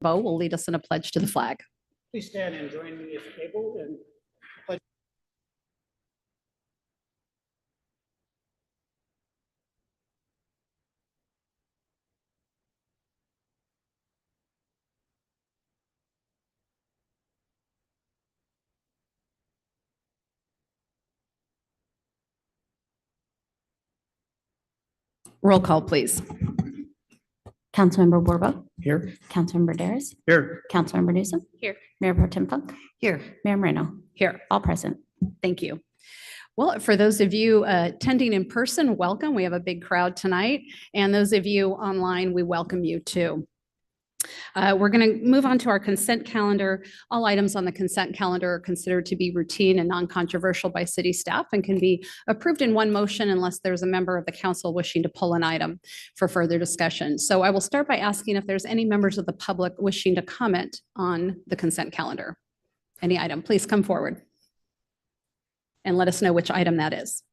Bo will lead us in a pledge to the flag. Please stand and join me if able and pledge. Roll call, please. Councilmember Borbo, Here. Councilmember Daris, Here. Councilmember Newsom. Here. Mayor Pro Tem Funk, Here. Mayor Moreno, Here. all present. Thank you. Well, for those of you attending in person, welcome. We have a big crowd tonight. And those of you online, we welcome you too. We're going to move on to our consent calendar. All items on the consent calendar are considered to be routine and non-controversial by city staff and can be approved in one motion unless there's a member of the council wishing to pull an item for further discussion. So I will start by asking if there's any members of the public wishing to comment on the consent calendar. Any item, please come forward and let us know which item that is.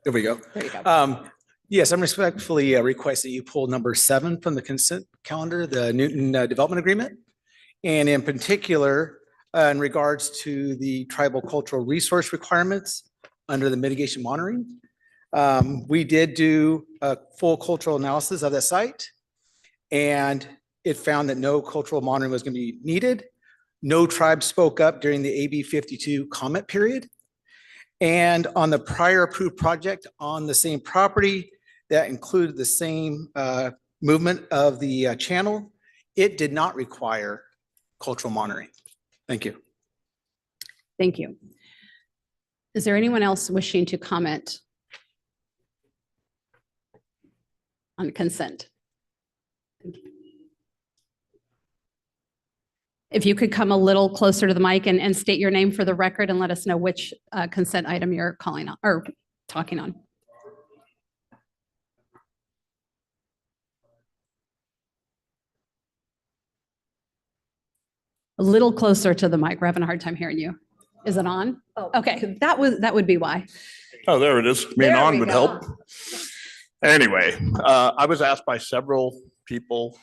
There we go. There you go. Yes, I'm respectfully request that you pull number 7 from the consent calendar, the Newton Development Agreement. And in particular, in regards to the tribal cultural resource requirements under the mitigation monitoring. We did do a full cultural analysis of that site, and it found that no cultural monitoring was going to be needed. No tribe spoke up during the AB 52 comment period. And on the prior approved project on the same property that included the same movement of the channel, it did not require cultural monitoring. Thank you. Thank you. Is there anyone else wishing to comment on consent? Thank you. If you could come a little closer to the mic and state your name for the record and let us know which consent item you're calling on or talking on. A little closer to the mic. We're having a hard time hearing you. Is it on? Oh, okay. That would be why. Oh, there it is. Being on would help. Anyway, I was asked by several people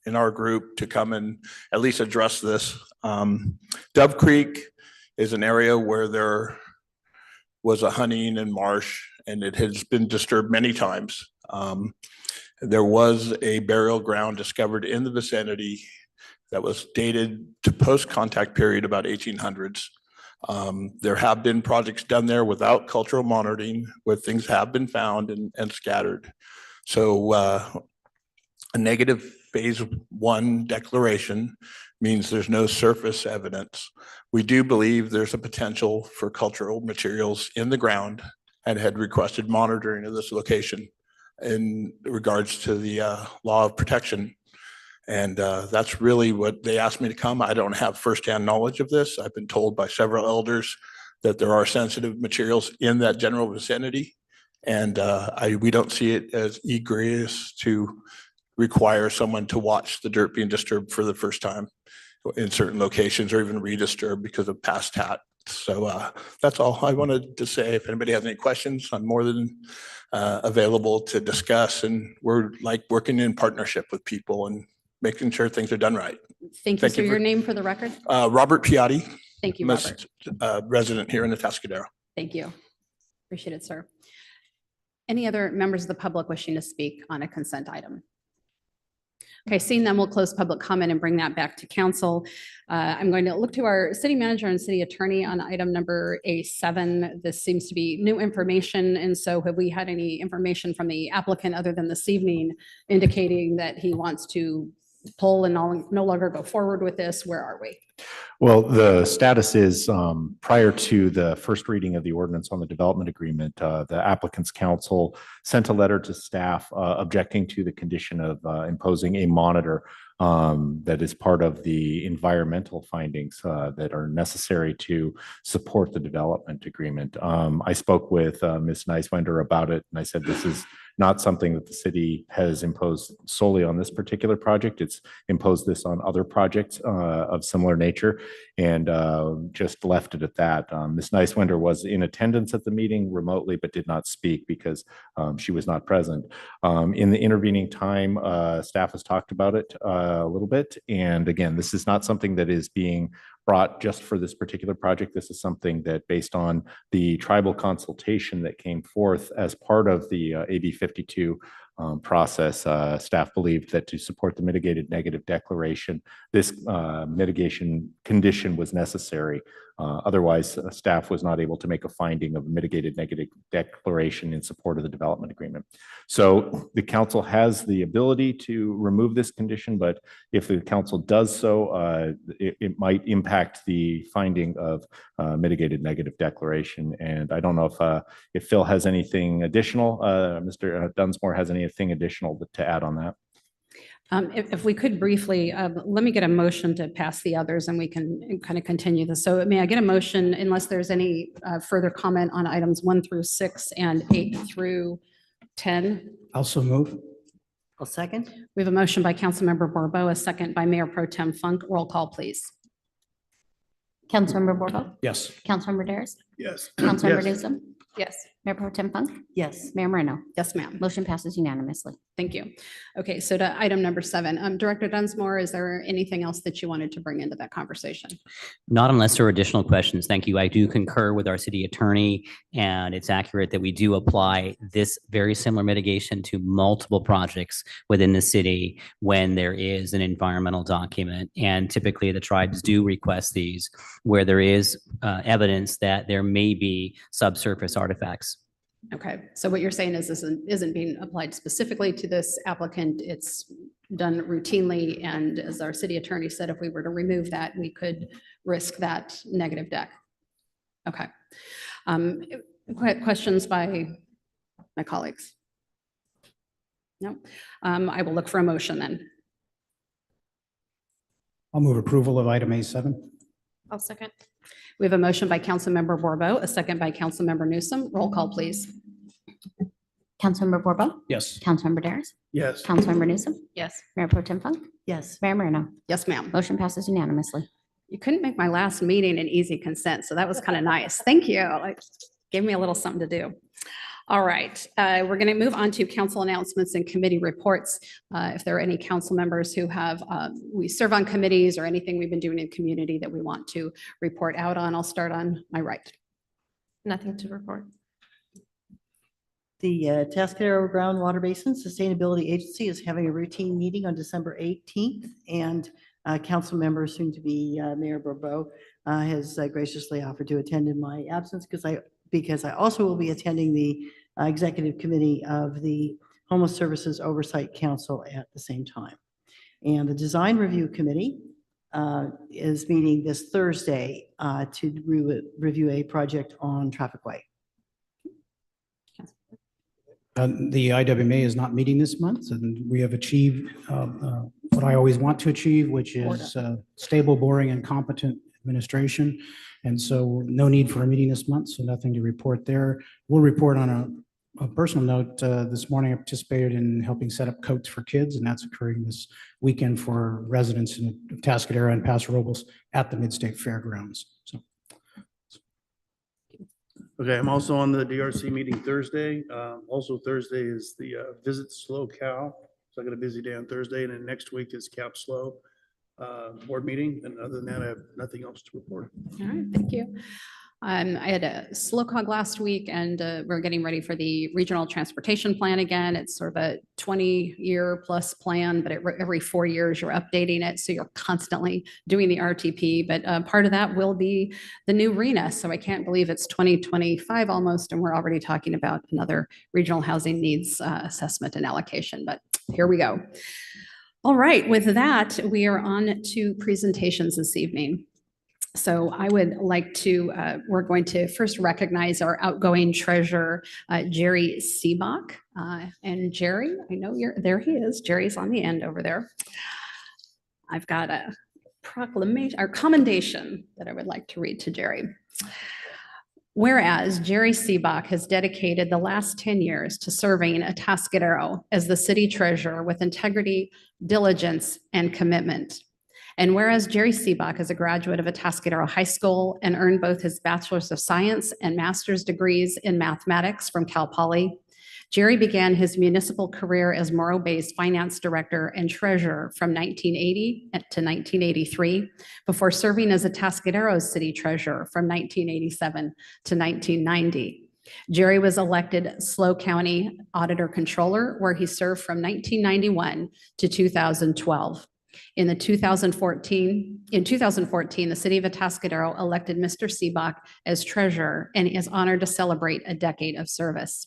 in our group to come and at least address this. Dove Creek is an area where there was a hunting and marsh, and it has been disturbed many times. There was a burial ground discovered in the vicinity that was dated to post-contact period about 1800s. There have been projects done there without cultural monitoring where things have been found and scattered. So a negative phase 1 declaration means there's no surface evidence. We do believe there's a potential for cultural materials in the ground and had requested monitoring of this location in regards to the law of protection. And that's really what they asked me to come. I don't have firsthand knowledge of this. I've been told by several elders that there are sensitive materials in that general vicinity. And we don't see it as egregious to require someone to watch the dirt being disturbed for the first time in certain locations or even redisturbed because of past tat. So that's all I wanted to say. If anybody has any questions, I'm more than available to discuss. And we're like working in partnership with people and making sure things are done right. Thank you. So your name for the record? Robert Piatti. Thank you, Robert. Resident here in Atascadero. Thank you. Appreciate it, sir. Any other members of the public wishing to speak on a consent item? Okay, seeing them, we'll close public comment and bring that back to council. I'm going to look to our city manager and city attorney on item number A7. This seems to be new information. And so have we had any information from the applicant other than this evening indicating that he wants to pull and no longer go forward with this? Where are we? Well, the status is prior to the first reading of the ordinance on the development agreement, the applicant's counsel sent a letter to staff objecting to the condition of imposing a monitor that is part of the environmental findings that are necessary to support the development agreement. I spoke with Ms. Neiswender about it, and I said this is not something that the city has imposed solely on this particular project. It's imposed this on other projects of similar nature, and just left it at that. Ms. Nicewinder was in attendance at the meeting remotely, but did not speak because she was not present. In the intervening time, staff has talked about it a little bit. And again, this is not something that is being brought just for this particular project. This is something that, based on the tribal consultation that came forth as part of the AB 52 process, staff believed that to support the mitigated negative declaration, this mitigation condition was necessary. Otherwise, staff was not able to make a finding of a mitigated negative declaration in support of the development agreement. So the council has the ability to remove this condition, but if the council does so, it might impact the finding of mitigated negative declaration. And I don't know if Phil has anything additional, Mr. Dunsmore has anything additional to add on that. If we could briefly, let me get a motion to pass the others and we can kind of continue this. So may I get a motion, unless there's any further comment on items 1 through 6 and 8 through 10? Also move. I'll second. We have a motion by Councilmember Borbo, a second by Mayor Pro Tem Funk. Roll call, please. Councilmember Borbo, Yes. Councilmember Daris, Yes. Councilmember Newsom, Yes. Mayor Pro Tem Funk, Yes. Mayor Moreno. Yes, ma'am. Motion passes unanimously. Thank you. Okay, so to item number 7, Director Dunsmore, is there anything else that you wanted to bring into that conversation? Not unless there are additional questions. Thank you. I do concur with our city attorney, and it's accurate that we do apply this very similar mitigation to multiple projects within the city when there is an environmental document. And typically the tribes do request these where there is evidence that there may be subsurface artifacts. Okay, so what you're saying is this isn't being applied specifically to this applicant. It's done routinely. And as our city attorney said, if we were to remove that, we could risk that negative deck. Okay. Questions by my colleagues? No. I will look for a motion then. I'll move approval of item A7. I'll second. We have a motion by Councilmember Borbo, a second by Councilmember Newsom. Roll call, please. Councilmember Borbo, Yes. Councilmember Daris, Yes. Councilmember Newsom, Yes. Mayor Pro Tem Funk, Yes. Mayor Moreno. Yes, ma'am. Motion passes unanimously. You couldn't make my last meeting an easy consent, so that was kind of nice. Thank you. Like, gave me a little something to do. All right, we're going to move on to council announcements and committee reports. If there are any council members who have, we serve on committees or anything we've been doing in community that we want to report out on, I'll start on my right. Nothing to report. The Atascadero Groundwater Basin Sustainability Agency is having a routine meeting on December 18th, and council member, soon to be Mayor Bourbeau, has graciously offered to attend in my absence because I also will be attending the executive committee of the Homeless Services Oversight Council at the same time. And the Design Review Committee is meeting this Thursday to review a project on Traffic Way. The IWMA is not meeting this month, and we have achieved what I always want to achieve, which is stable, boring, and competent administration. And so no need for a meeting this month, so nothing to report there. We'll report on a personal note. This morning I participated in helping set up coats for kids, and that's occurring this weekend for residents in Atascadero and Paso Robles at the Mid-State Fairgrounds. So. Okay, I'm also on the DRC meeting Thursday. Also Thursday is the Visit Slow Cow. So I got a busy day on Thursday, and then next week is Cap Slow board meeting. And other than that, I have nothing else to report. All right, thank you. I had a SLOCOG last week, and we're getting ready for the regional transportation plan again. It's sort of a 20-year plus plan, but every 4 years you're updating it. So you're constantly doing the RTP, but part of that will be the new RENA. So I can't believe it's 2025 almost, and we're already talking about another regional housing needs assessment and allocation, but here we go. All right, with that, we are on to presentations this evening. So I would like to, we're going to first recognize our outgoing treasurer, Jerry Seebach. And Jerry, I know there he is. Jerry's on the end over there. I've got a proclamation or commendation that I would like to read to Jerry. Whereas Jerry Seebach has dedicated the last 10 years to serving Atascadero as the city treasurer with integrity, diligence, and commitment. And whereas Jerry Seebach is a graduate of Atascadero High School and earned both his Bachelor's of Science and Master's degrees in mathematics from Cal Poly, Jerry began his municipal career as Morro Bay's finance director and treasurer from 1980 to 1983, before serving as Atascadero's city treasurer from 1987 to 1990. Jerry was elected SLO County Auditor Controller, where he served from 1991 to 2012. In 2014, the city of Atascadero elected Mr. Seebach as treasurer and is honored to celebrate a decade of service.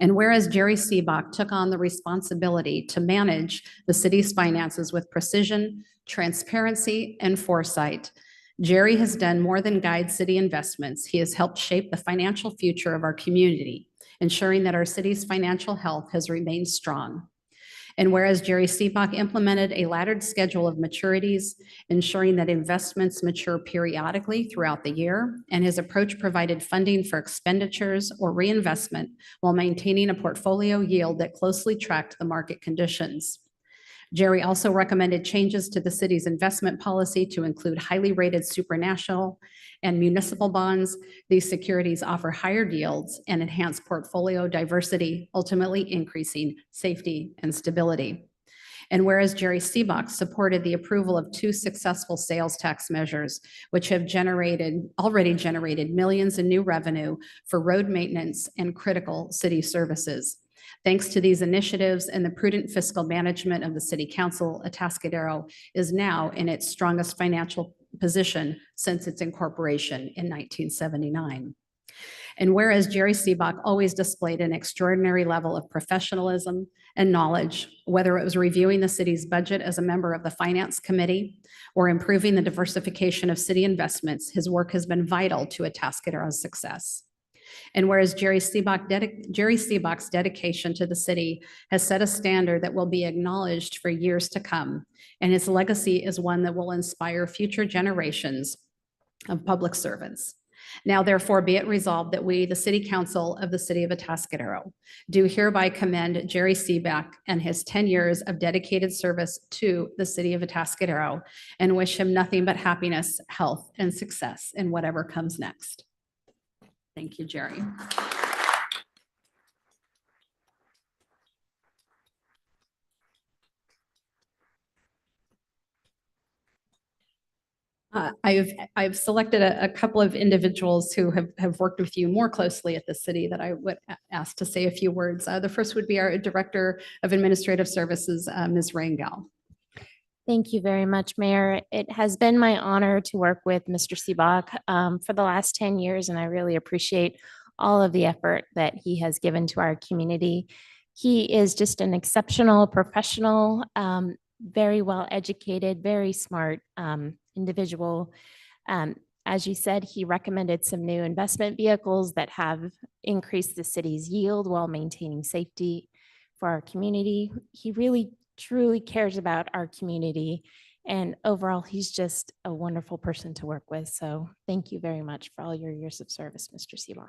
And whereas Jerry Seebach took on the responsibility to manage the city's finances with precision, transparency, and foresight, Jerry has done more than guide city investments. He has helped shape the financial future of our community, ensuring that our city's financial health has remained strong. And whereas Jerry Seebach implemented a laddered schedule of maturities, ensuring that investments mature periodically throughout the year, and his approach provided funding for expenditures or reinvestment while maintaining a portfolio yield that closely tracked the market conditions. Jerry also recommended changes to the city's investment policy to include highly rated supranational and municipal bonds. These securities offer higher yields and enhance portfolio diversity, ultimately increasing safety and stability. And whereas Jerry Seebach supported the approval of 2 successful sales tax measures, which have already generated millions in new revenue for road maintenance and critical city services. Thanks to these initiatives and the prudent fiscal management of the City Council, Atascadero is now in its strongest financial position since its incorporation in 1979. And whereas Jerry Seebach always displayed an extraordinary level of professionalism and knowledge, whether it was reviewing the city's budget as a member of the Finance Committee or improving the diversification of city investments, his work has been vital to Atascadero's success. And whereas Jerry Seebach's dedication to the city has set a standard that will be acknowledged for years to come, and his legacy is one that will inspire future generations of public servants. Now, therefore, be it resolved that we, the City Council of the City of Atascadero, do hereby commend Jerry Seebach and his 10 years of dedicated service to the City of Atascadero and wish him nothing but happiness, health, and success in whatever comes next. Thank you, Jerry. I've selected a couple of individuals who have worked with you more closely at the city that I would ask to say a few words. The first would be our Director of Administrative Services, Ms. Rangel. Thank you very much, Mayor. It has been my honor to work with Mr. Seebach for the last 10 years, and I really appreciate all of the effort that he has given to our community. He is just an exceptional professional, very well educated, very smart individual. As you said, he recommended some new investment vehicles that have increased the city's yield while maintaining safety for our community. He really truly cares about our community. And overall, he's just a wonderful person to work with. So thank you very much for all your years of service, Mr. Seebach.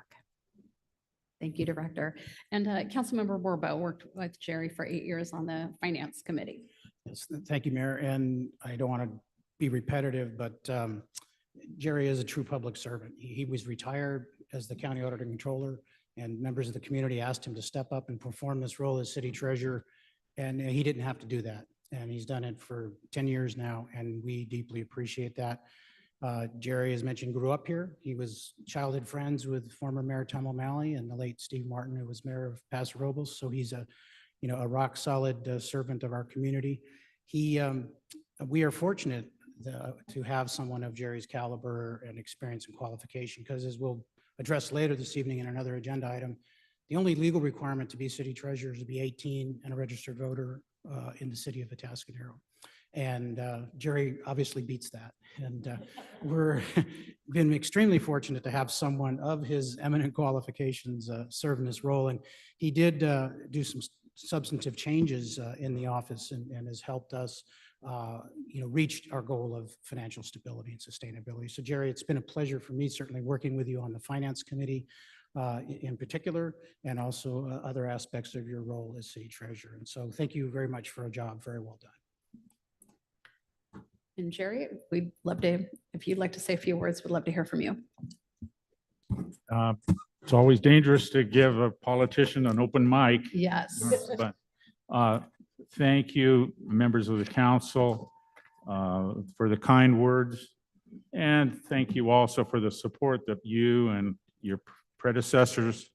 Thank you, Director. And Councilmember Borbo worked with Jerry for 8 years on the Finance Committee. Yes, thank you, Mayor. And I don't want to be repetitive, but Jerry is a true public servant. He was retired as the County Auditor Controller, and members of the community asked him to step up and perform this role as City Treasurer. And he didn't have to do that. And he's done it for 10 years now, and we deeply appreciate that. Jerry, as mentioned, grew up here. He was childhood friends with former Mayor Tom O'Malley and the late Steve Martin, who was mayor of Paso Robles. So he's a rock solid servant of our community. We are fortunate to have someone of Jerry's caliber and experience and qualification, because as we'll address later this evening in another agenda item, the only legal requirement to be city treasurer is to be 18 and a registered voter in the city of Atascadero. And Jerry obviously beats that. And we're been extremely fortunate to have someone of his eminent qualifications serve in this role. And he did do some substantive changes in the office and has helped us reached our goal of financial stability and sustainability. So Jerry, it's been a pleasure for me, certainly working with you on the Finance Committee in particular, and also other aspects of your role as city treasurer. And so thank you very much for a job very well done. And Jerry, we'd love to, if you'd like to say a few words, we'd love to hear from you. It's always dangerous to give a politician an open mic. Yes. But thank you, members of the council, for the kind words. And thank you also for the support that you and your predecessors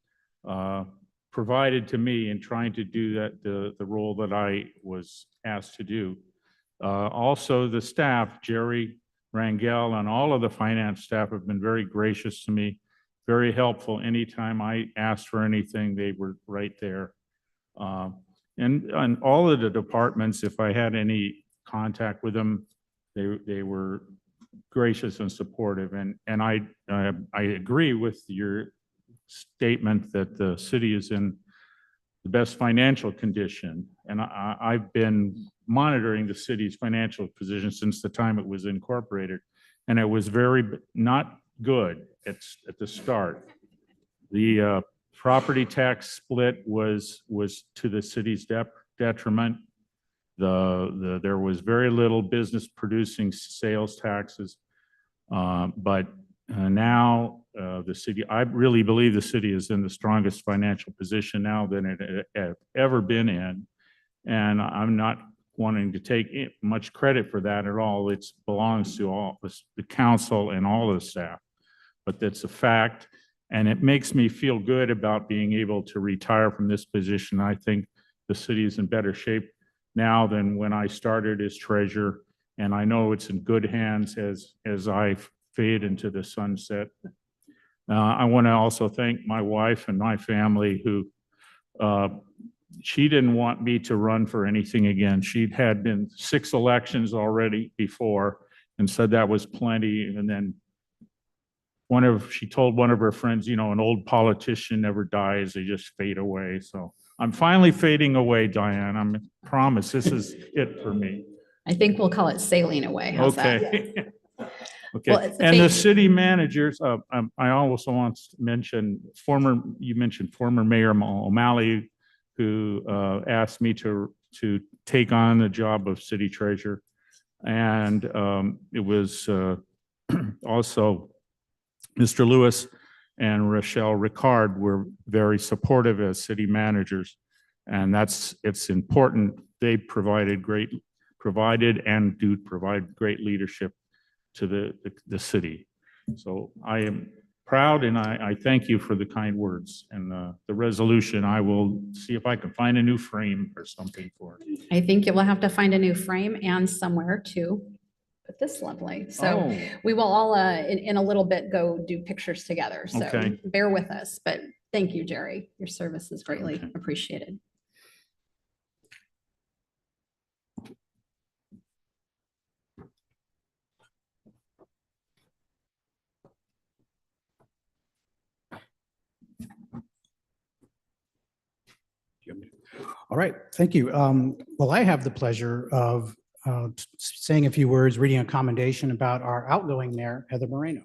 provided to me in trying to do the role that I was asked to do. Also, the staff, Jerry, Rangel, and all of the finance staff have been very gracious to me, very helpful. Anytime I asked for anything, they were right there. And all of the departments, if I had any contact with them, they were gracious and supportive. And I agree with your statement that the city is in the best financial condition. And I've been monitoring the city's financial position since the time it was incorporated. And it was very not good at the start. The property tax split was to the city's detriment. There was very little business producing sales taxes. But now the city, I really believe the city is in the strongest financial position now than it had ever been in. And I'm not wanting to take much credit for that at all. It belongs to all the council and all of the staff, but that's a fact. And it makes me feel good about being able to retire from this position. I think the city is in better shape now than when I started as treasurer. And I know it's in good hands as I fade into the sunset. I want to also thank my wife and my family who, she didn't want me to run for anything again. She'd had been 6 elections already before and said that was plenty. And then she told one of her friends, an old politician never dies, they just fade away. So I'm finally fading away, Diane. I promise this is it for me. I think we'll call it sailing away. How's that? Okay. Well, Okay. it's a And the fate. city managers, I also want to mention you mentioned former Mayor O'Malley, who asked me to take on the job of city treasurer. And it was also Mr. Lewis and Rochelle Ricard were very supportive as city managers. And it's important. They provided and do provide great leadership to the city. So I am proud and I thank you for the kind words and the resolution. I will see if I can find a new frame or something for it. I think you will have to find a new frame and somewhere to put this lovely. So we will all in a little bit go do pictures together. So Okay. bear with us, but thank you, Jerry. Your service is greatly appreciated. All right, thank you. Well, I have the pleasure of saying a few words, reading a commendation about our outgoing mayor, Heather Moreno.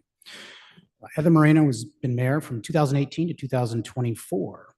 Heather Moreno has been mayor from 2018 to 2024.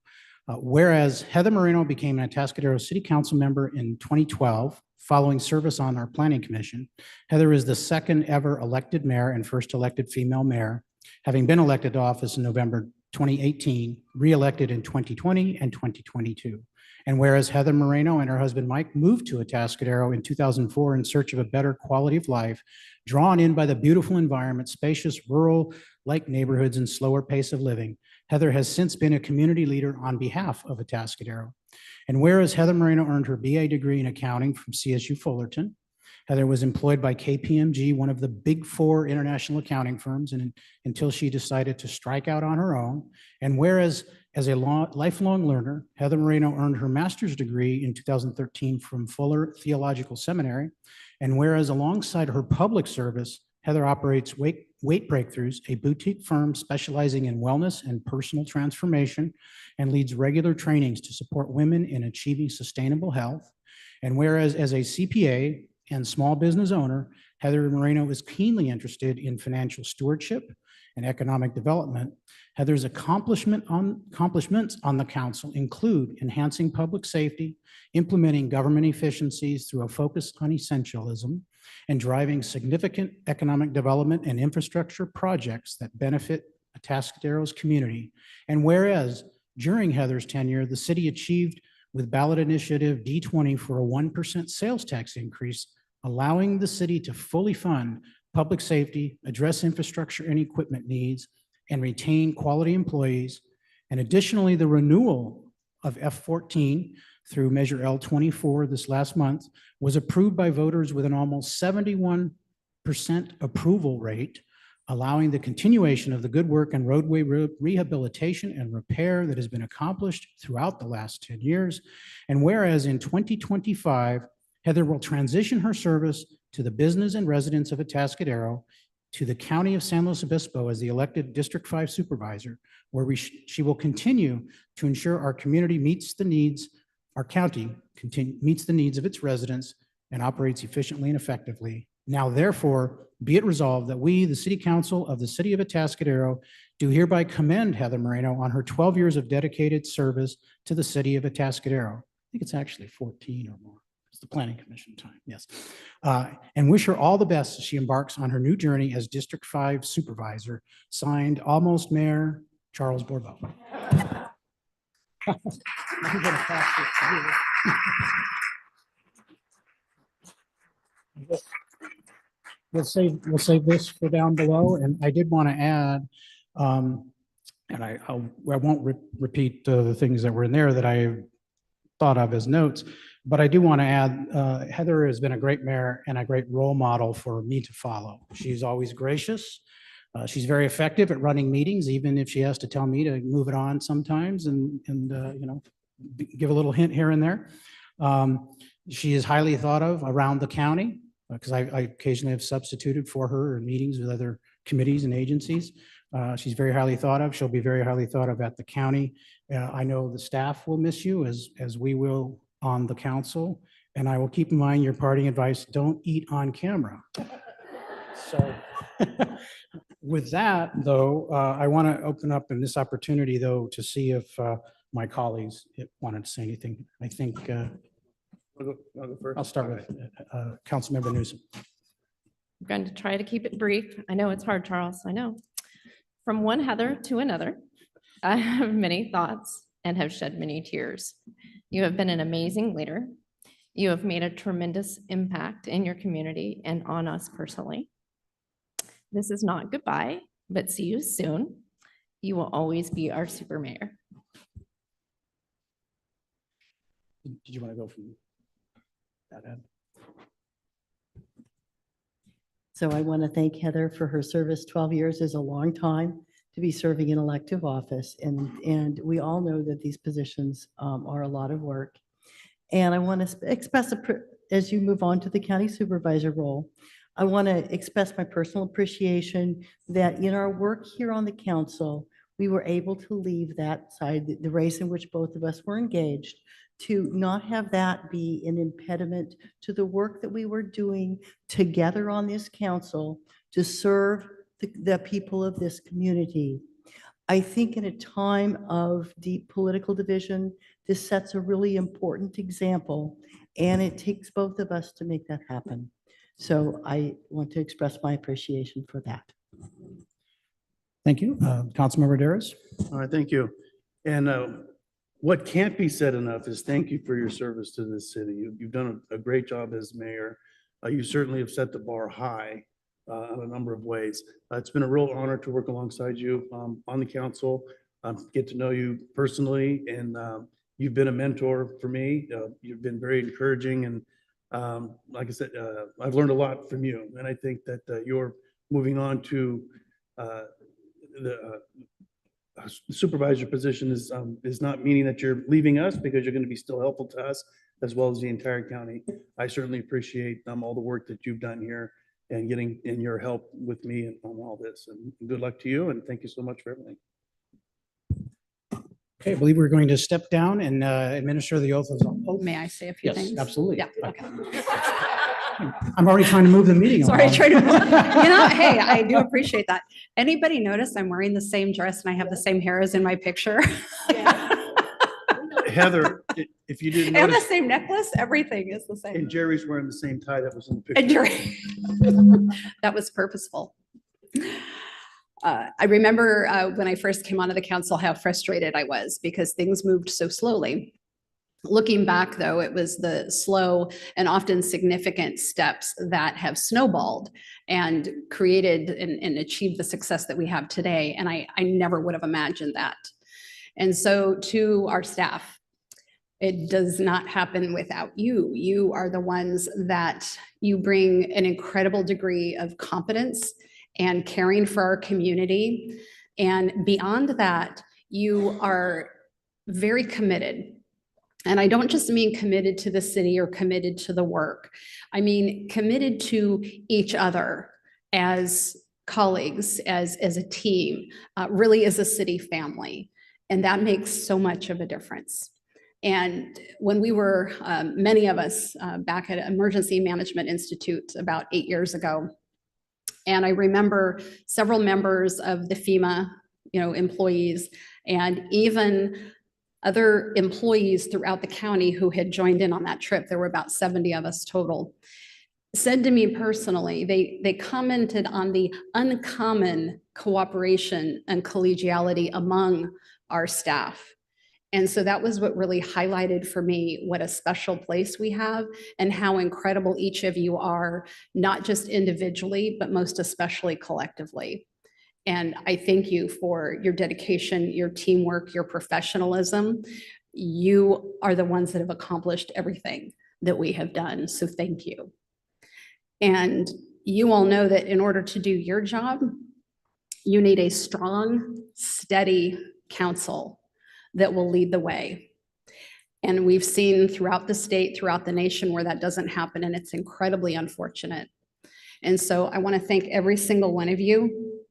Whereas Heather Moreno became an Atascadero City Council member in 2012, following service on our planning commission, Heather is the second ever elected mayor and first elected female mayor, having been elected to office in November 2018, re-elected in 2020 and 2022. And whereas Heather Moreno and her husband Mike moved to Atascadero in 2004 in search of a better quality of life, drawn in by the beautiful environment, spacious rural-like neighborhoods, and slower pace of living, Heather has since been a community leader on behalf of Atascadero. And whereas Heather Moreno earned her BA degree in accounting from CSU Fullerton, Heather was employed by KPMG, one of the big 4 international accounting firms, and until she decided to strike out on her own. And whereas as a lifelong learner, Heather Moreno earned her master's degree in 2013 from Fuller Theological Seminary. And whereas alongside her public service, Heather operates Weight Breakthroughs, a boutique firm specializing in wellness and personal transformation, and leads regular trainings to support women in achieving sustainable health. And whereas as a CPA and small business owner, Heather Moreno is keenly interested in financial stewardship and economic development. Heather's accomplishments on the council include enhancing public safety, implementing government efficiencies through a focus on essentialism, and driving significant economic development and infrastructure projects that benefit Atascadero's community. And whereas during Heather's tenure, the city achieved with ballot initiative D20 for a 1% sales tax increase, allowing the city to fully fund public safety, address infrastructure and equipment needs, and retain quality employees. And additionally, the renewal of F14 through Measure L24 this last month was approved by voters with an almost 71% approval rate, allowing the continuation of the good work and roadway rehabilitation and repair that has been accomplished throughout the last 10 years. And whereas in 2025, Heather will transition her service to the business and residents of Atascadero, to the County of San Luis Obispo as the elected District 5 Supervisor, where she will continue to ensure our community meets the needs, our county meets the needs of its residents and operates efficiently and effectively. Now, therefore, be it resolved that we, the City Council of the City of Atascadero, do hereby commend Heather Moreno on her 12 years of dedicated service to the City of Atascadero. I think it's actually 14 or more. It's the Planning Commission time, yes. And wish her all the best as she embarks on her new journey as District 5 Supervisor. Signed, Almost Mayor Charles Bourbeau. I'm gonna pass this to you. We'll save this for down below. And I did want to add, and I won't repeat the things that were in there that I thought of as notes, but I do want to add, Heather has been a great mayor and a great role model for me to follow. She's always gracious. She's very effective at running meetings, even if she has to tell me to move it on sometimes and you know, give a little hint here and there. She is highly thought of around the county because I occasionally have substituted for her in meetings with other committees and agencies. She's very highly thought of. She'll be very highly thought of at the county. I know the staff will miss you as we will on the council. And I will keep in mind your parting advice, don't eat on camera. So with that, though, I want to open up in this opportunity, though, to see if my colleagues wanted to say anything. I think I'll start with Councilmember Newsom. I'm going to try to keep it brief. I know it's hard, Charles, I know. From one Heather to another, I have many thoughts and have shed many tears. You have been an amazing leader. You have made a tremendous impact in your community and on us personally. This is not goodbye, but see you soon. You will always be our super mayor. Did you want to go from that end? So I want to thank Heather for her service. 12 years is a long time to be serving in elective office. And we all know that these positions are a lot of work. And I want to express, as you move on to the county supervisor role, I want to express my personal appreciation that in our work here on the council, we were able to leave that side, the race in which both of us were engaged, to not have that be an impediment to the work that we were doing together on this council to serve the people of this community. I think in a time of deep political division, this sets a really important example, and it takes both of us to make that happen. So I want to express my appreciation for that. Thank you. Councilmember Daris. All right, thank you. And what can't be said enough is thank you for your service to this city. You've done a great job as mayor. You certainly have set the bar high in a number of ways. It's been a real honor to work alongside you on the council, get to know you personally, and you've been a mentor for me. You've been very encouraging, and like I said, I've learned a lot from you, and I think that you're moving on to the supervisor position is not meaning that you're leaving us, because you're going to be still helpful to us as well as the entire county. I certainly appreciate all the work that you've done here and getting in your help with me and on all this. And good luck to you, and thank you so much for everything. Okay, I believe we're going to step down and administer the oath of office. May I say a few Yes, things? absolutely. Yeah, okay. I'm already trying to move the meeting Sorry, along. try to, hey, I do appreciate that. Anybody notice I'm wearing the same dress and I have the same hair as in my picture? Heather, if you didn't And the notice, same necklace, everything is the same. and Jerry's wearing the same tie that was in the And picture. that was purposeful. I remember when I first came onto the council, how frustrated I was because things moved so slowly. Looking back, though, it was the slow and often significant steps that have snowballed and created and achieved the success that we have today. And I never would have imagined that. And so to our staff, it does not happen without you. You are the ones that you bring an incredible degree of competence and caring for our community. And beyond that, you are very committed. And I don't just mean committed to the city or committed to the work. I mean committed to each other as colleagues, as a team, really as a city family. And that makes so much of a difference. And when we were, many of us back at Emergency Management Institute about 8 years ago, and I remember several members of the FEMA, employees, and even other employees throughout the county who had joined in on that trip, there were about 70 of us total, said to me personally, they commented on the uncommon cooperation and collegiality among our staff. And so that was what really highlighted for me what a special place we have and how incredible each of you are, not just individually, but most especially collectively. And I thank you for your dedication, your teamwork, your professionalism. You are the ones that have accomplished everything that we have done. So thank you. And you all know that in order to do your job, you need a strong, steady council that will lead the way. And we've seen throughout the state, throughout the nation, where that doesn't happen, and it's incredibly unfortunate. And so I want to thank every single one of you,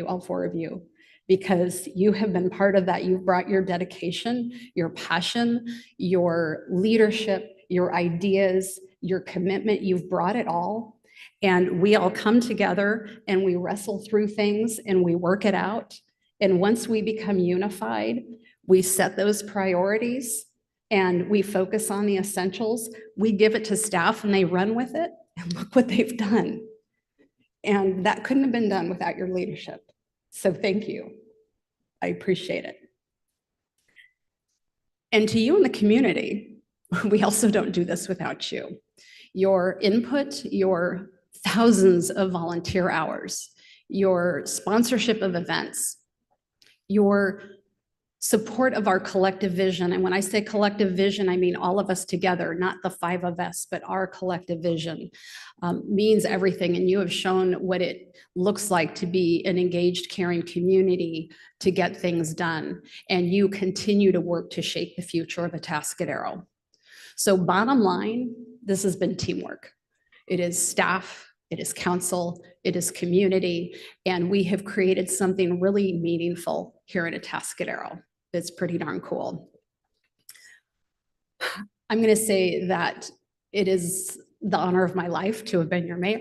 all 4 of you, because you have been part of that. You've brought your dedication, your passion, your leadership, your ideas, your commitment. You've brought it all. And we all come together and we wrestle through things and we work it out. And once we become unified, we set those priorities and we focus on the essentials. We give it to staff and they run with it. And look what they've done. And that couldn't have been done without your leadership. So thank you. I appreciate it. And to you in the community, we also don't do this without you. Your input, your thousands of volunteer hours, your sponsorship of events, your support of our collective vision. And when I say collective vision, I mean all of us together, not the 5 of us, but our collective vision means everything. And you have shown what it looks like to be an engaged, caring community to get things done. And you continue to work to shape the future of Atascadero. So bottom line, this has been teamwork. It is staff, it is council, it is community, and we have created something really meaningful here at Atascadero. It's pretty darn cool. I'm going to say that it is the honor of my life to have been your mayor.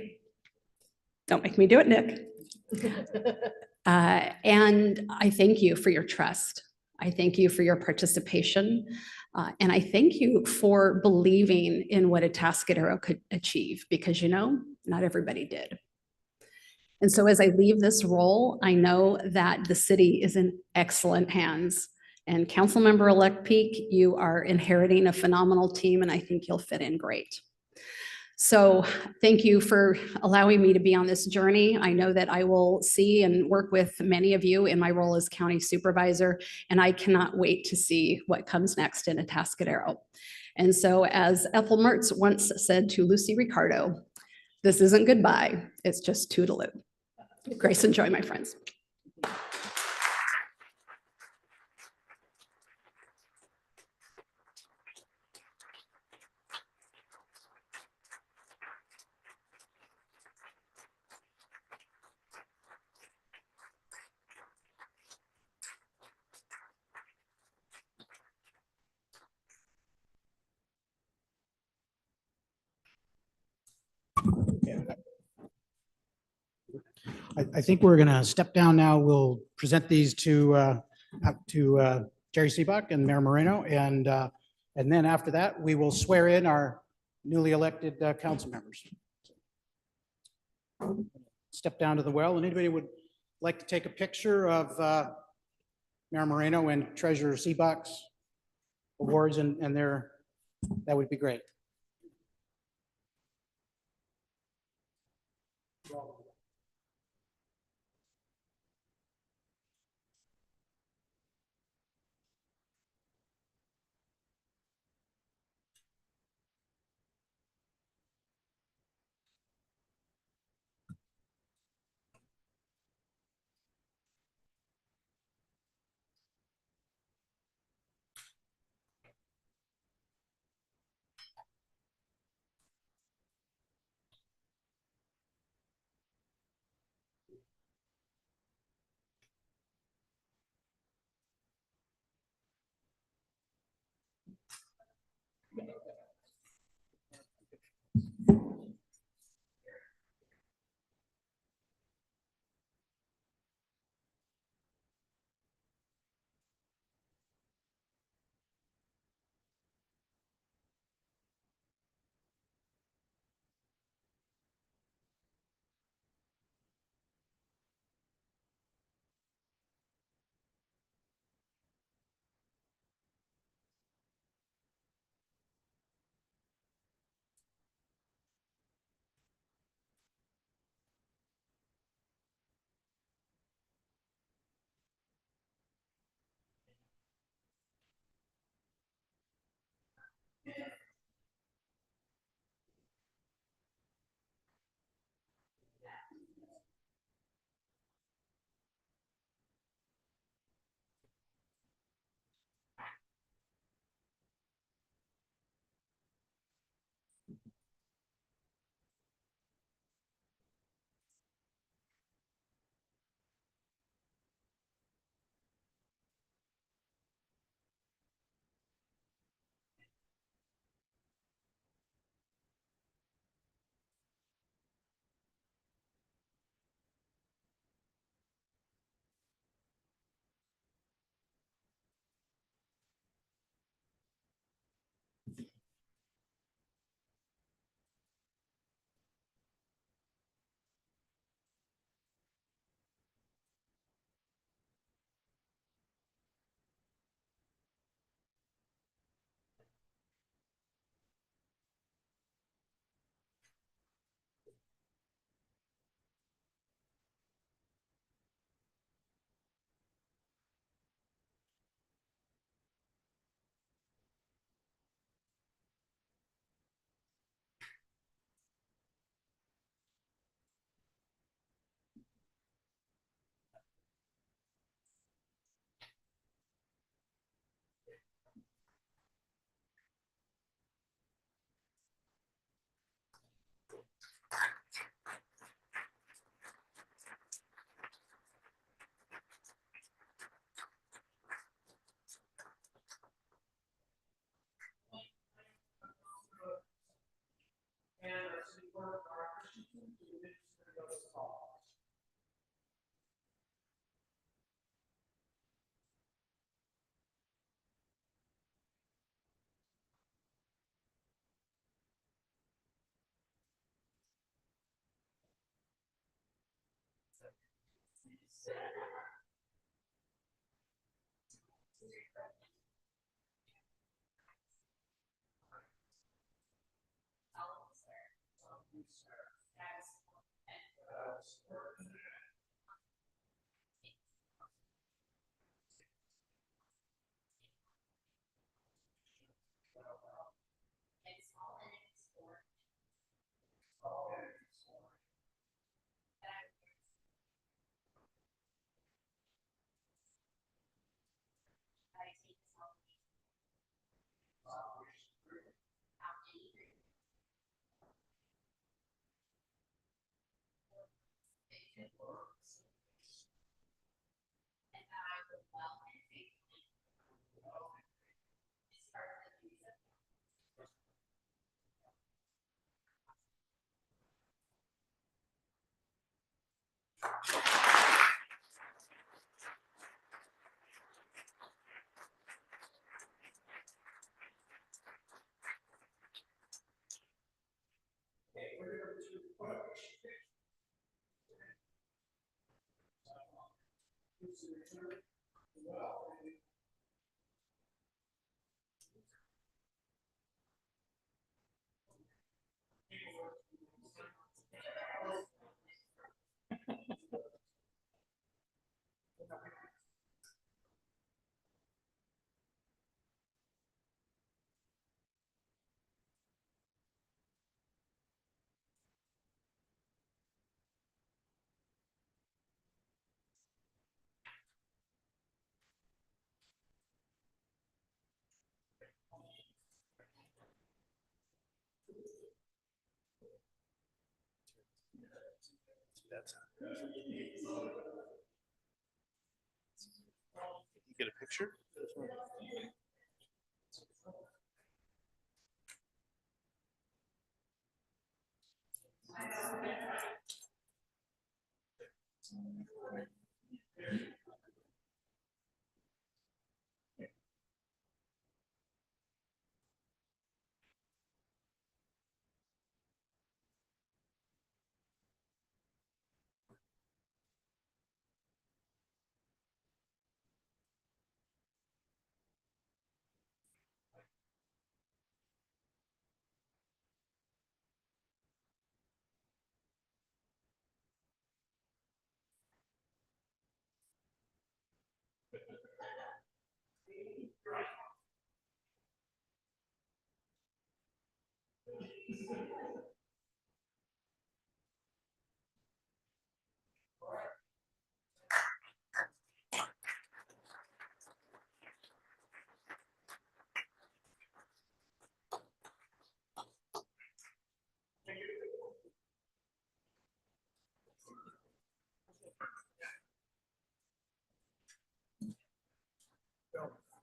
Don't make me do it, Nick. And I thank you for your trust. I thank you for your participation. And I thank you for believing in what Atascadero could achieve because, not everybody did. And so as I leave this role, I know that the city is in excellent hands. And Councilmember-elect Peak, you are inheriting a phenomenal team, and I think you'll fit in great. So thank you for allowing me to be on this journey. I know that I will see and work with many of you in my role as county supervisor, and I cannot wait to see what comes next in Atascadero. And so as Ethel Mertz once said to Lucy Ricardo, this isn't goodbye, it's just toodaloo. Grace and joy, my friends. I think we're going to step down now. We'll present these to Jerry Seebuck and Mayor Moreno. And then after that, we will swear in our newly elected council members. Step down to the well, and anybody would like to take a picture of Mayor Moreno and Treasurer Seebuck's awards and their, that would be great. Get a picture?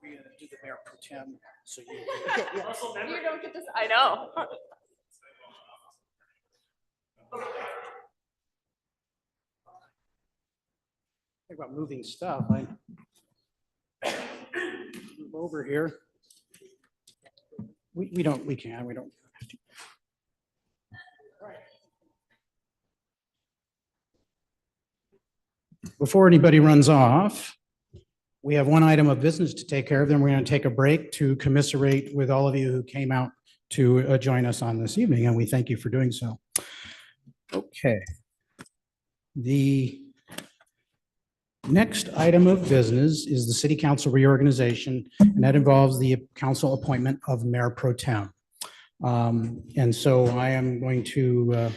We're gonna do the mayor pro tem, so you. You don't get this, I know. Think about moving stuff. Move over here. We don't. Have to. Before anybody runs off, we have one item of business to take care of. Then we're going to take a break to commiserate with all of you who came out to join us on this evening, and we thank you for doing so. Okay. The next item of business is the city council reorganization, and that involves the council appointment of mayor pro tem. And so I am going to,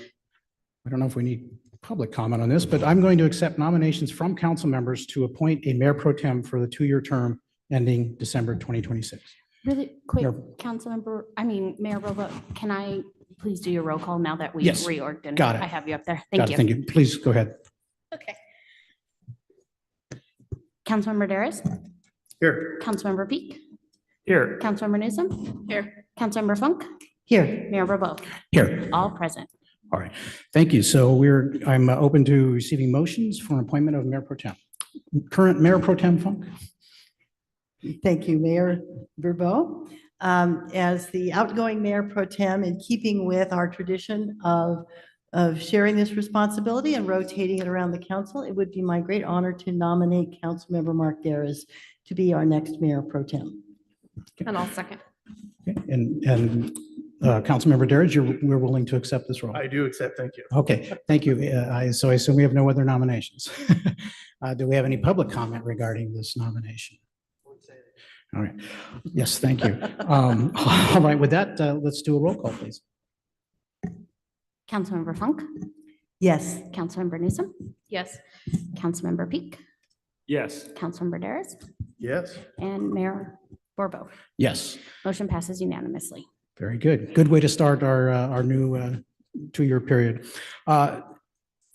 I don't know if we need public comment on this, but I'm going to accept nominations from council members to appoint a mayor pro tem for the 2-year term ending December 2026. Really quick, Mayor- Mayor Bobo, can I please do your roll call now that we Yes, reorged? And got it. I have you up there. Got Thank it, you. Thank you. Please go ahead. Okay. Councilmember Daris, Here. Councilmember Peak, Here. Councilmember Newsom. Here. Councilmember Funk, Here. Mayor Bobo, Here. all present. All right. Thank you. So I'm open to receiving motions for an appointment of mayor pro tem. Current mayor pro tem Funk? Thank you, Mayor Verbo. As the outgoing mayor pro tem, in keeping with our tradition of sharing this responsibility and rotating it around the council, it would be my great honor to nominate Councilmember Mark Garis to be our next mayor pro tem. And I'll second. Okay. And Councilmember Darrage, we're willing to accept this role. I do accept, thank you. Okay, thank you. So I assume we have no other nominations. Do we have any public comment regarding this nomination? All right. Yes, thank you. All right, with that, let's do a roll call, please. Councilmember Funk, Yes. Councilmember Newsom, Yes. Councilmember Peak, Yes. Councilmember Daris, Yes. and Mayor Borbo. Yes, Motion passes unanimously. very good. Good way to start our new 2-year period.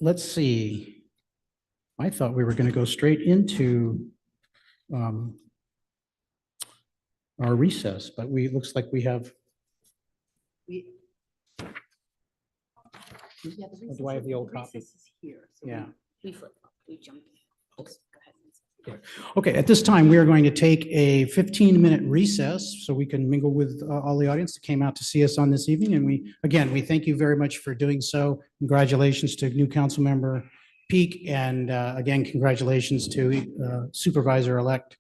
Let's see. I thought we were going to go straight into our recess, but looks like we have. Yeah, the Or do I have the old recess copy? is here, so Yeah. We flip-flop, we jumped. Just go ahead. Okay, at this time, we are going to take a 15-minute recess so we can mingle with all the audience that came out to see us on this evening. And we thank you very much for doing so. Congratulations to new council member Peak, and again, congratulations to Supervisor-elect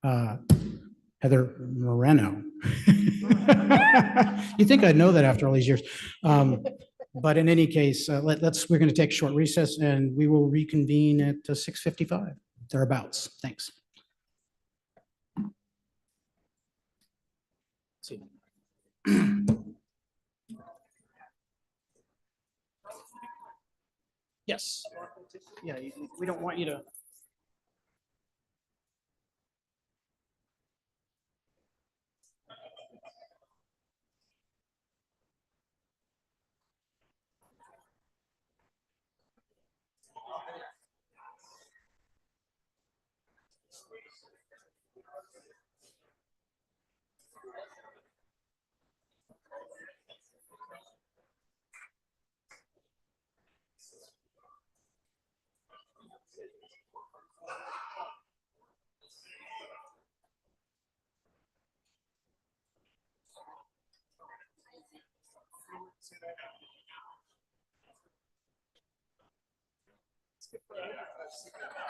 Heather Moreno. You think I'd know that after all these years. But in any case, we're going to take a short recess and we will reconvene at 6:55, thereabouts. Thanks. Yes. Yeah, we don't want you to.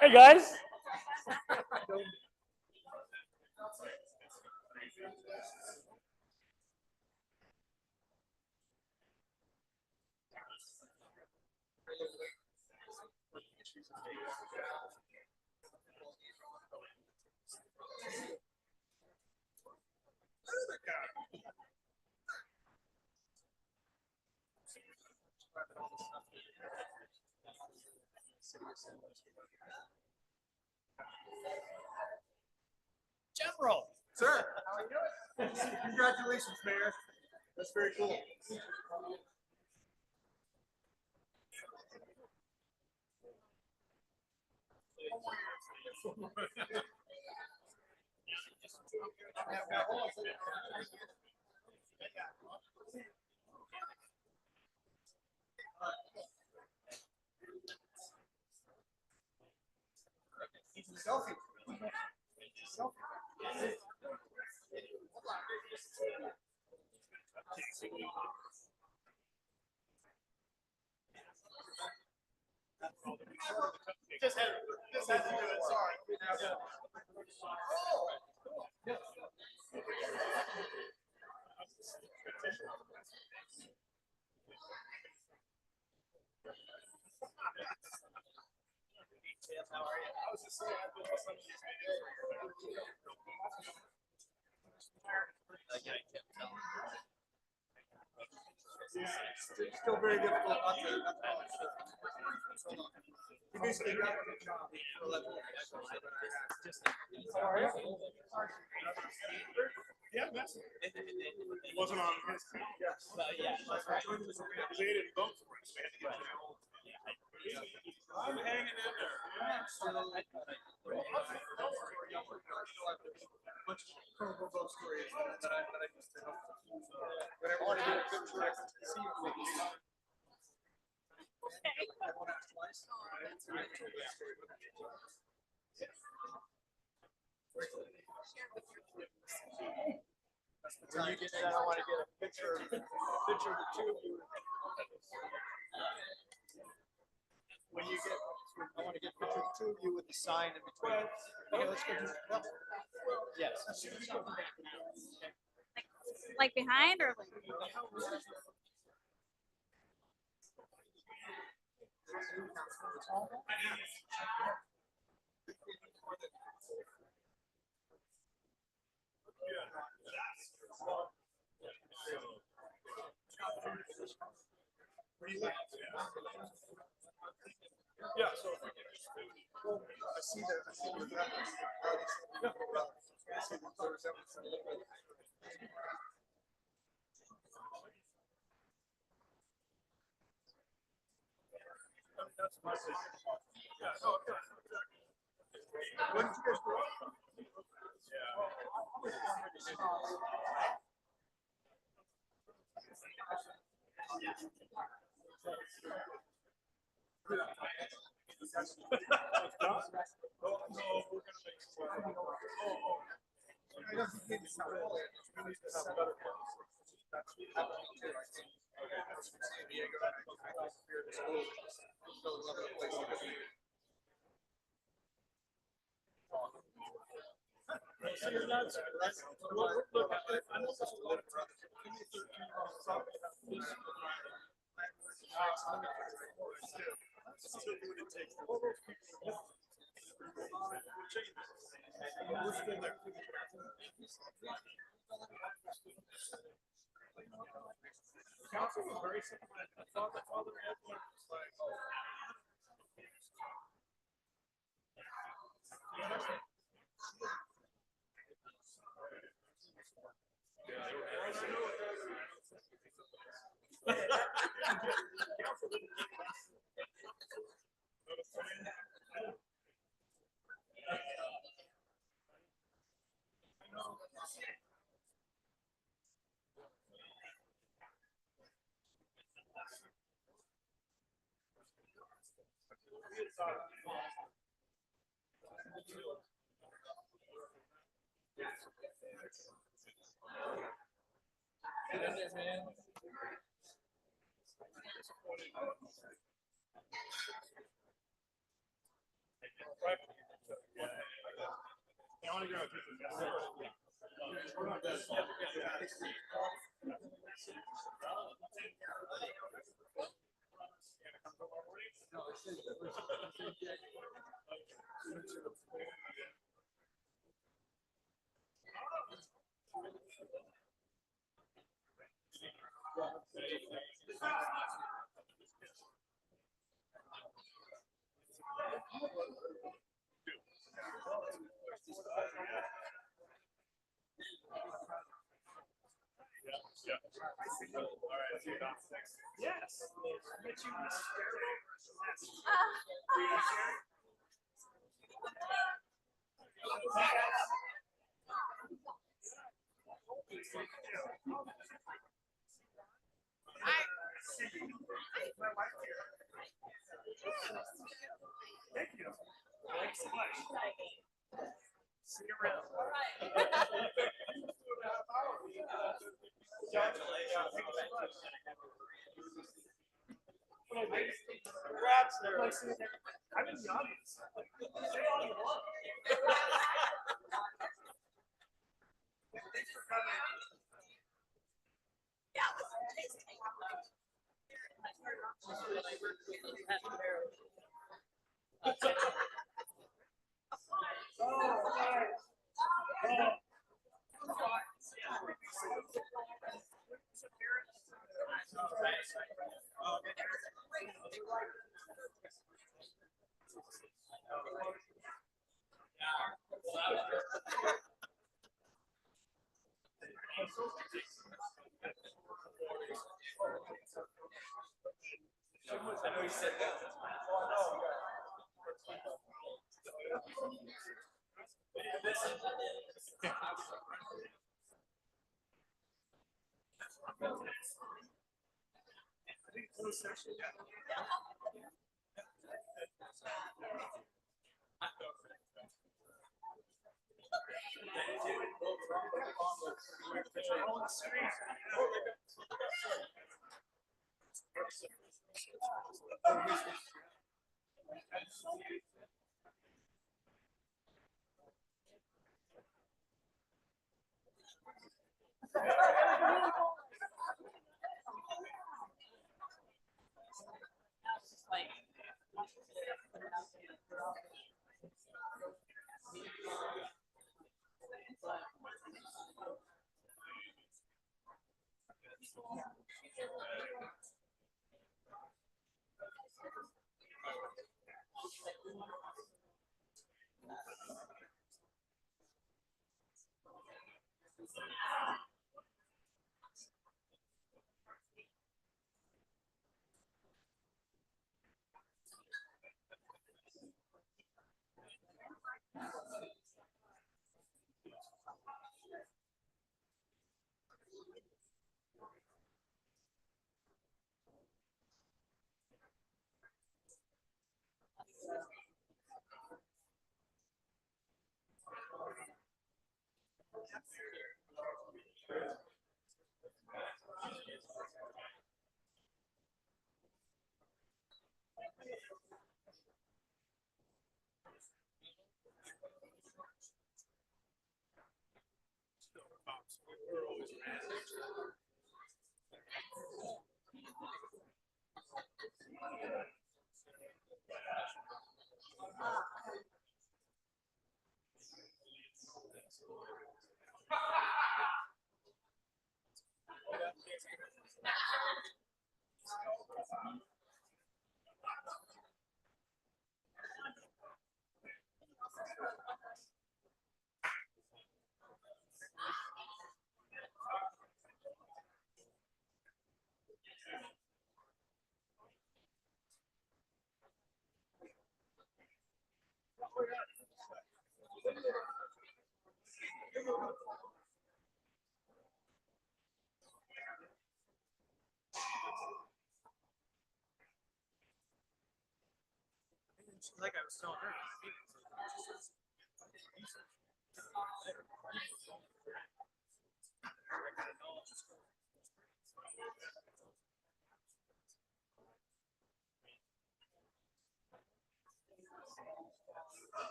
Hey, guys. General. Sir, how are you doing? Congratulations, Mayor. That's very cool. Selfie. Just had to do it. Sorry. How are you? I was just saying, I can't tell. It's still very difficult not to you basically got a good job for 11 years. How are you? Yeah, it wasn't on his team. Yes. Yeah. They didn't vote for it, so they had to get their own. I'm hanging in there. Yeah, so bunch of Pro Bowl stories that I used to help. But I want to get a picture. I can see you. I want to ask twice. When you get that, I want to get a picture of the two of you. When you get, I want to get a picture of the two of you with the sign in between. Okay, let's go. Yes. Like behind or like? Yeah, so if we can just I see that. I see that. That's my decision. Yeah, no, when did you guys grow up? Council was very simple. I thought the father had one was like, yes. Thank you. Thanks so much. See you around. Congrats there. I'm in the audience. Say all you want. Thanks for coming. I know you said that. Like I was telling her.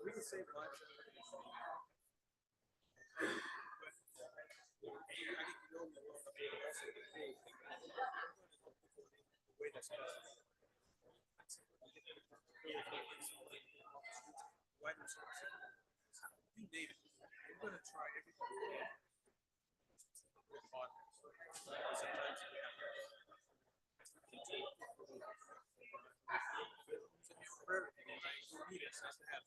We can save lives. You name it. We're gonna try everything. Sometimes we have for everything. Need it. It's nice to have.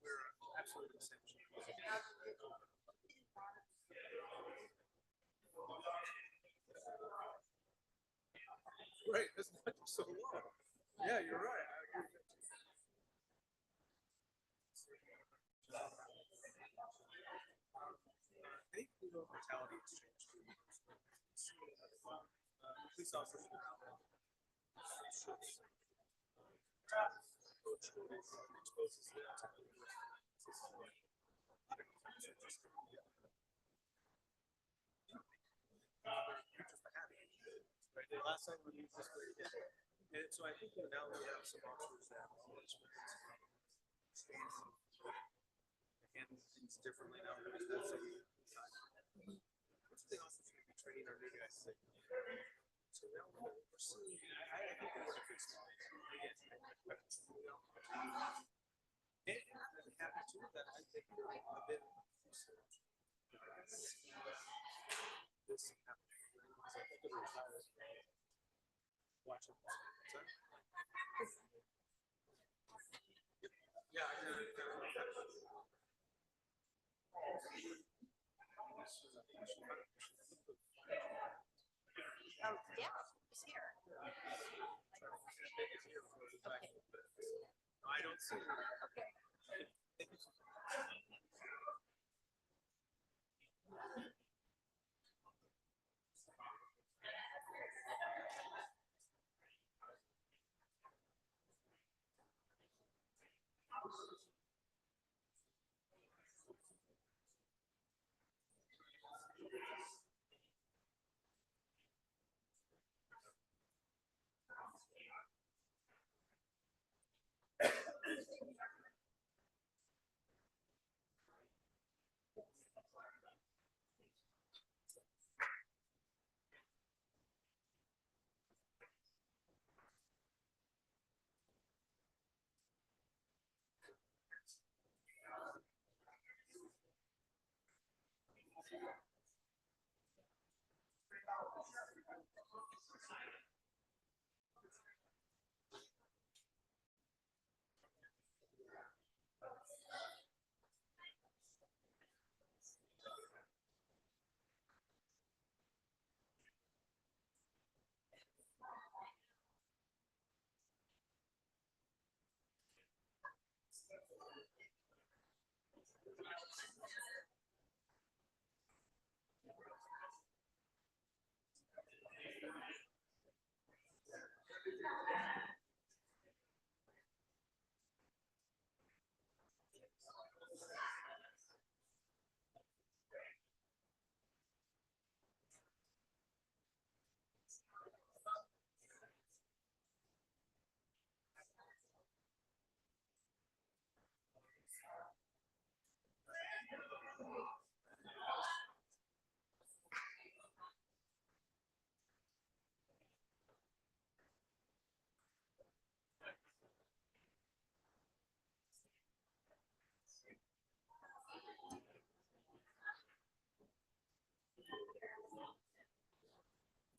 We're absolutely essential. Right, that's not so long. Yeah, you're right. I agree with you. I think mortality has changed too. Police officers. Right, the last time we used this, and so I think that now we have some officers that have more experience. And things differently now. That's a what's the officers going to be training our new guys? So now we're seeing, I think we're going to fix it. And I'm really happy too that I think a bit this happening. I don't see.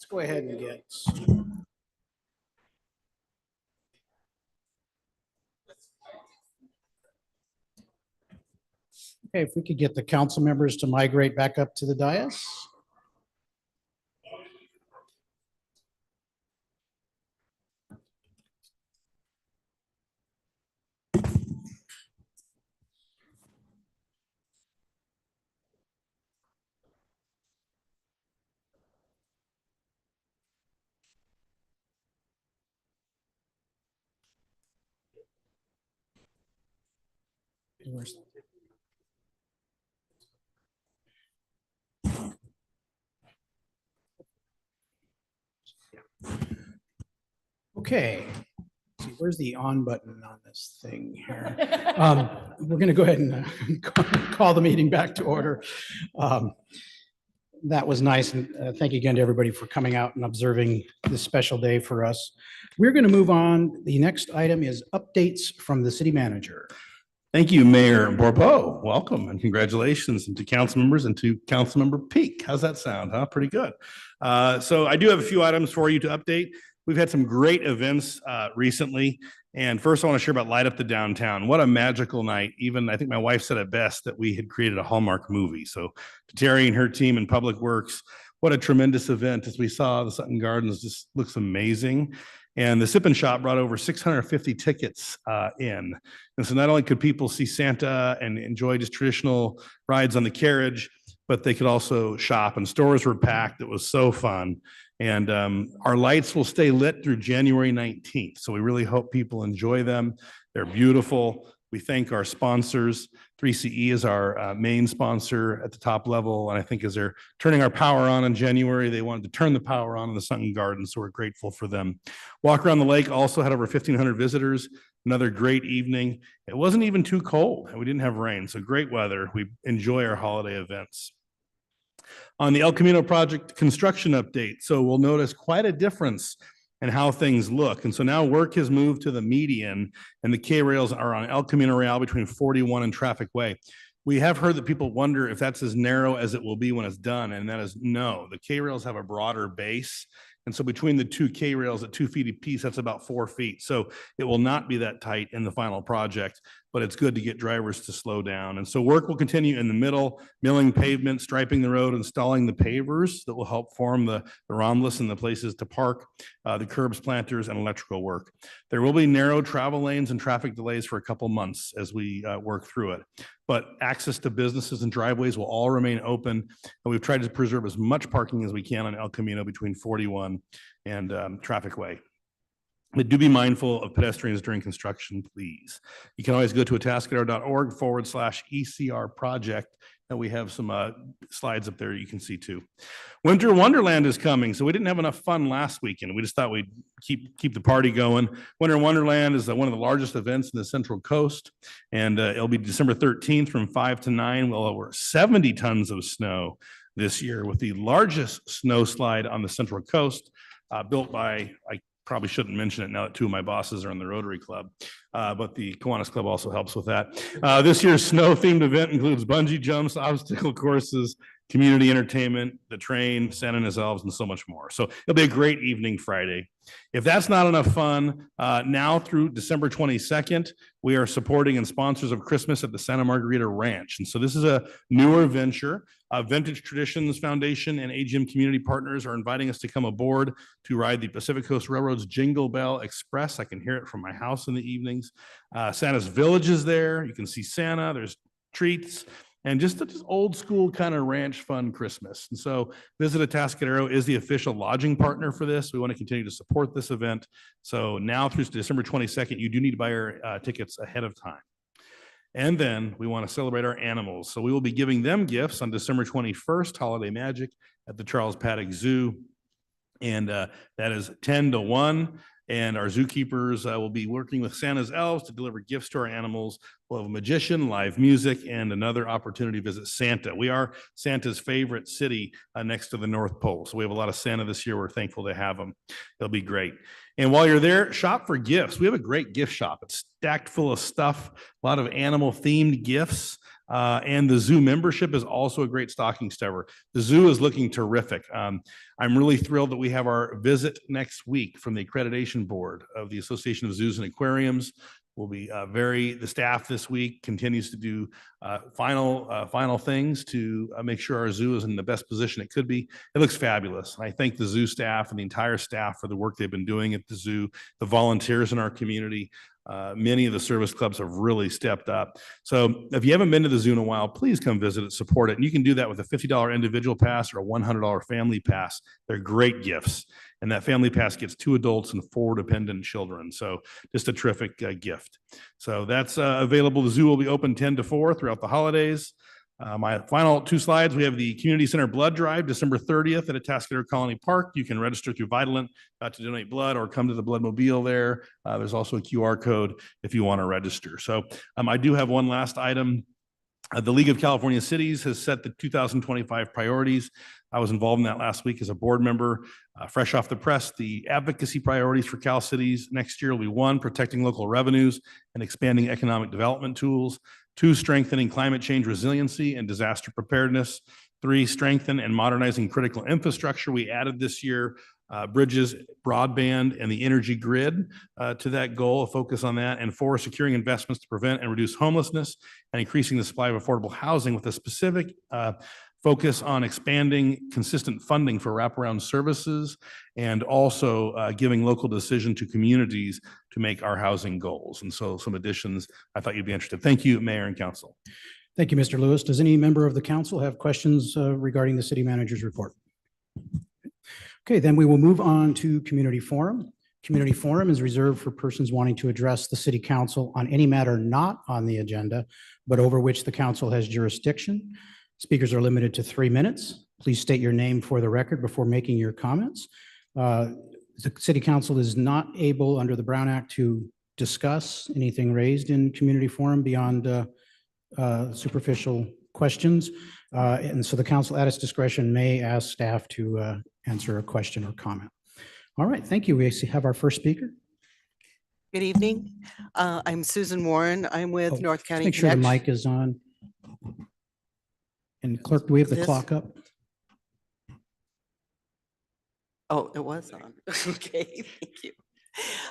Let's go ahead and get. Okay, if we could get the council members to migrate back up to the dais. Okay, see, where's the on button on this thing here? We're going to go ahead and call the meeting back to order. That was nice, and thank you again to everybody for coming out and observing this special day for us. We're going to move on. The next item is updates from the city manager. Thank you, Mayor Borbeau. Welcome and congratulations, and to council members and to Councilmember Peak. How's that sound? Huh? Pretty good. So I do have a few items for you to update. We've had some great events recently. And first I want to share about Light Up the Downtown. What a magical night. Even I think my wife said it best that we had created a Hallmark movie. So to Terry and her team in Public Works, what a tremendous event. As we saw, the Sutton Gardens just looks amazing. And the Sip and Shop brought over 650 tickets in. And so not only could people see Santa and enjoy just traditional rides on the carriage, but they could also shop, and stores were packed. It was so fun. And our lights will stay lit through January 19th. So we really hope people enjoy them. They're beautiful. We thank our sponsors. 3CE is our main sponsor at the top level. And I think as they're turning our power on in January, they wanted to turn the power on in the Sutton Gardens. So we're grateful for them. Walk Around the Lake also had over 1,500 visitors. Another great evening. It wasn't even too cold and we didn't have rain. So great weather. We enjoy our holiday events. On the El Camino project construction update. So we'll notice quite a difference in how things look. And so now work has moved to the median and the K rails are on El Camino Real between 41 and Traffic Way. We have heard that people wonder if that's as narrow as it will be when it's done, and that is no. The K-rails have a broader base, and so between the two K-rails at 2 feet apiece, that's about 4 feet. So it will not be that tight in the final project, but it's good to get drivers to slow down. And so work will continue in the middle, milling pavement, striping the road, installing the pavers that will help form the rhombus and the places to park, the curbs, planters, and electrical work. There will be narrow travel lanes and traffic delays for a couple months as we work through it. But access to businesses and driveways will all remain open. And we've tried to preserve as much parking as we can on El Camino between 41 and Traffic Way. But do be mindful of pedestrians during construction, please. You can always go to atascadero.org/ECR project. And we have some slides up there you can see too. Winter Wonderland is coming. So we didn't have enough fun last weekend. We just thought we'd keep the party going. Winter Wonderland is one of the largest events in the Central Coast. And it'll be December 13th from 5 to 9. Well, over 70 tons of snow this year with the largest snow slide on the Central Coast built by, I probably shouldn't mention it now that two of my bosses are in the Rotary Club, but the Kiwanis Club also helps with that. This year's snow-themed event includes bungee jumps, obstacle courses, community entertainment, the train, Santa and his elves, and so much more. So it'll be a great evening Friday. If that's not enough fun, now through December 22nd, we are supporting and sponsors of Christmas at the Santa Margarita Ranch. And so this is a newer venture. Vintage Traditions Foundation and AGM community partners are inviting us to come aboard to ride the Pacific Coast Railroad's Jingle Bell Express. I can hear it from my house in the evenings. Santa's Village is there. You can see Santa. There's treats. And just old school kind of ranch fun Christmas. And so Visit Atascadero is the official lodging partner for this. We want to continue to support this event. So now through December 22nd, you do need to buy your tickets ahead of time. And then we want to celebrate our animals. So we will be giving them gifts on December 21st, Holiday Magic at the Charles Paddock Zoo. And that is 10 to 1. And our zookeepers will be working with Santa's elves to deliver gifts to our animals. We'll have a magician, live music, and another opportunity to visit Santa. We are Santa's favorite city next to the North Pole. So we have a lot of Santa this year. We're thankful to have them. They'll be great. And while you're there, shop for gifts. We have a great gift shop. It's stacked full of stuff, a lot of animal-themed gifts. And the zoo membership is also a great stocking stuffer. The zoo is looking terrific. I'm really thrilled that we have our visit next week from the accreditation board of the Association of Zoos and Aquariums. We'll be the staff this week continues to do final things to make sure our zoo is in the best position it could be. It looks fabulous. I thank the zoo staff and the entire staff for the work they've been doing at the zoo, the volunteers in our community. Many of the service clubs have really stepped up. So if you haven't been to the zoo in a while, please come visit it, support it. And you can do that with a $50 individual pass or a $100 family pass. They're great gifts. And that family pass gets 2 adults and 4 dependent children. So just a terrific gift. So that's available. The zoo will be open 10 to 4 throughout the holidays. My final 2 slides, we have the Community Center Blood Drive, December 30th at Atascadero Colony Park. You can register through Vitalent to donate blood or come to the Bloodmobile there. There's also a QR code if you want to register. So I do have one last item. The League of California Cities has set the 2025 priorities. I was involved in that last week as a board member. Fresh off the press, the advocacy priorities for Cal Cities next year will be 1, protecting local revenues and expanding economic development tools. 2, strengthening climate change resiliency and disaster preparedness. 3, strengthen and modernizing critical infrastructure. We added this year bridges, broadband, and the energy grid to that goal, a focus on that. And 4, securing investments to prevent and reduce homelessness and increasing the supply of affordable housing with a specific focus on expanding consistent funding for wraparound services and also giving local decision to communities to make our housing goals. And so some additions I thought you'd be interested. Thank you, Mayor and Council. Thank you, Mr. Lewis. Does any member of the council have questions regarding the city manager's report? Okay, then we will move on to community forum. Community forum is reserved for persons wanting to address the city council on any matter not on the agenda, but over which the council has jurisdiction. Speakers are limited to 3 minutes. Please state your name for the record before making your comments. The city council is not able under the Brown Act to discuss anything raised in community forum beyond superficial questions. And so the council at its discretion may ask staff to answer a question or comment. All right, thank you. We have our first speaker. Good evening. I'm Susan Warren. I'm with North County Make sure the Connection. mic is on. And clerk, do we have the This- clock up? Oh, it was on. Okay, thank you.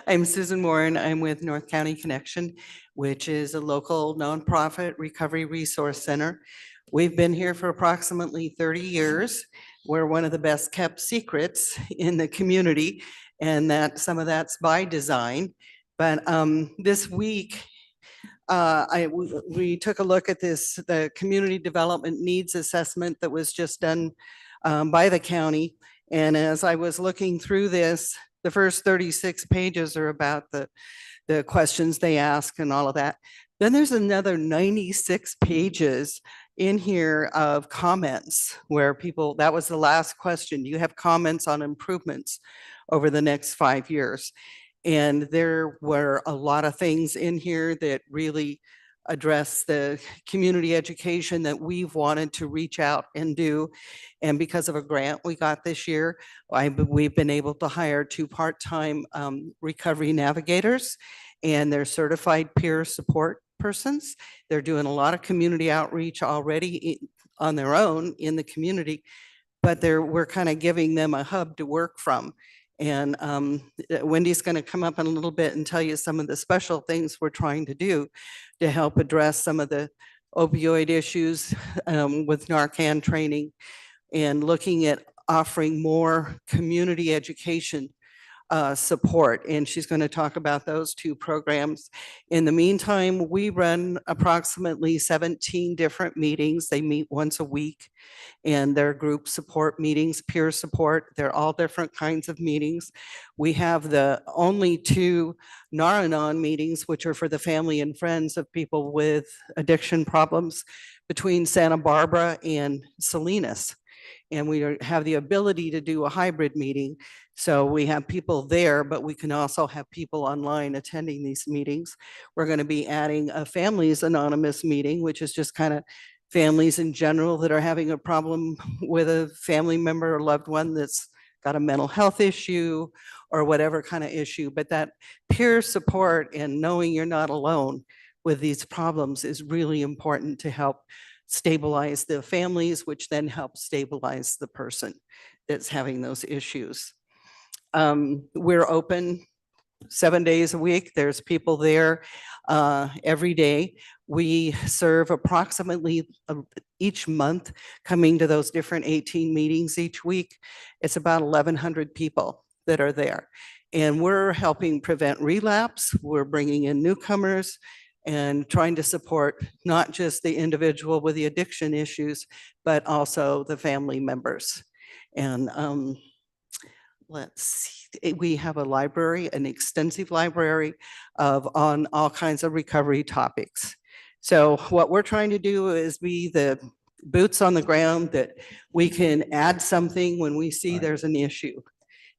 I'm Susan Warren. I'm with North County Connection, which is a local nonprofit recovery resource center. We've been here for approximately 30 years. We're one of the best kept secrets in the community, and that some of that's by design. But this week, we took a look at the community development needs assessment that was just done by the county. And as I was looking through this, the first 36 pages are about the questions they ask and all of that. Then there's another 96 pages in here of comments where people, that was the last question. Do you have comments on improvements over the next 5 years? And there were a lot of things in here that really address the community education that we've wanted to reach out and do. And because of a grant we got this year, we've been able to hire 2 part-time recovery navigators, and they're certified peer support persons. They're doing a lot of community outreach already on their own in the community, but we're kind of giving them a hub to work from. And Wendy's going to come up in a little bit and tell you some of the special things we're trying to do to help address some of the opioid issues with Narcan training and looking at offering more community education support. And she's going to talk about those 2 programs. In the meantime, we run approximately 17 different meetings. They meet once a week, and they're group support meetings, peer support. They're all different kinds of meetings. We have the only 2 Nar-Anon meetings, which are for the family and friends of people with addiction problems between Santa Barbara and Salinas. And we have the ability to do a hybrid meeting. So we have people there, but we can also have people online attending these meetings. We're going to be adding a Families Anonymous meeting, which is just kind of families in general that are having a problem with a family member or loved one that's got a mental health issue or whatever kind of issue. But that peer support and knowing you're not alone with these problems is really important to help stabilize the families, which then helps stabilize the person that's having those issues. We're open 7 days a week. There's people there every day. We serve approximately each month, coming to those different 18 meetings each week. It's about 1,100 people that are there. And we're helping prevent relapse. We're bringing in newcomers and trying to support not just the individual with the addiction issues, but also the family members. And let's see, we have a library, an extensive library on all kinds of recovery topics. So what we're trying to do is be the boots on the ground that we can add something when we see there's an issue.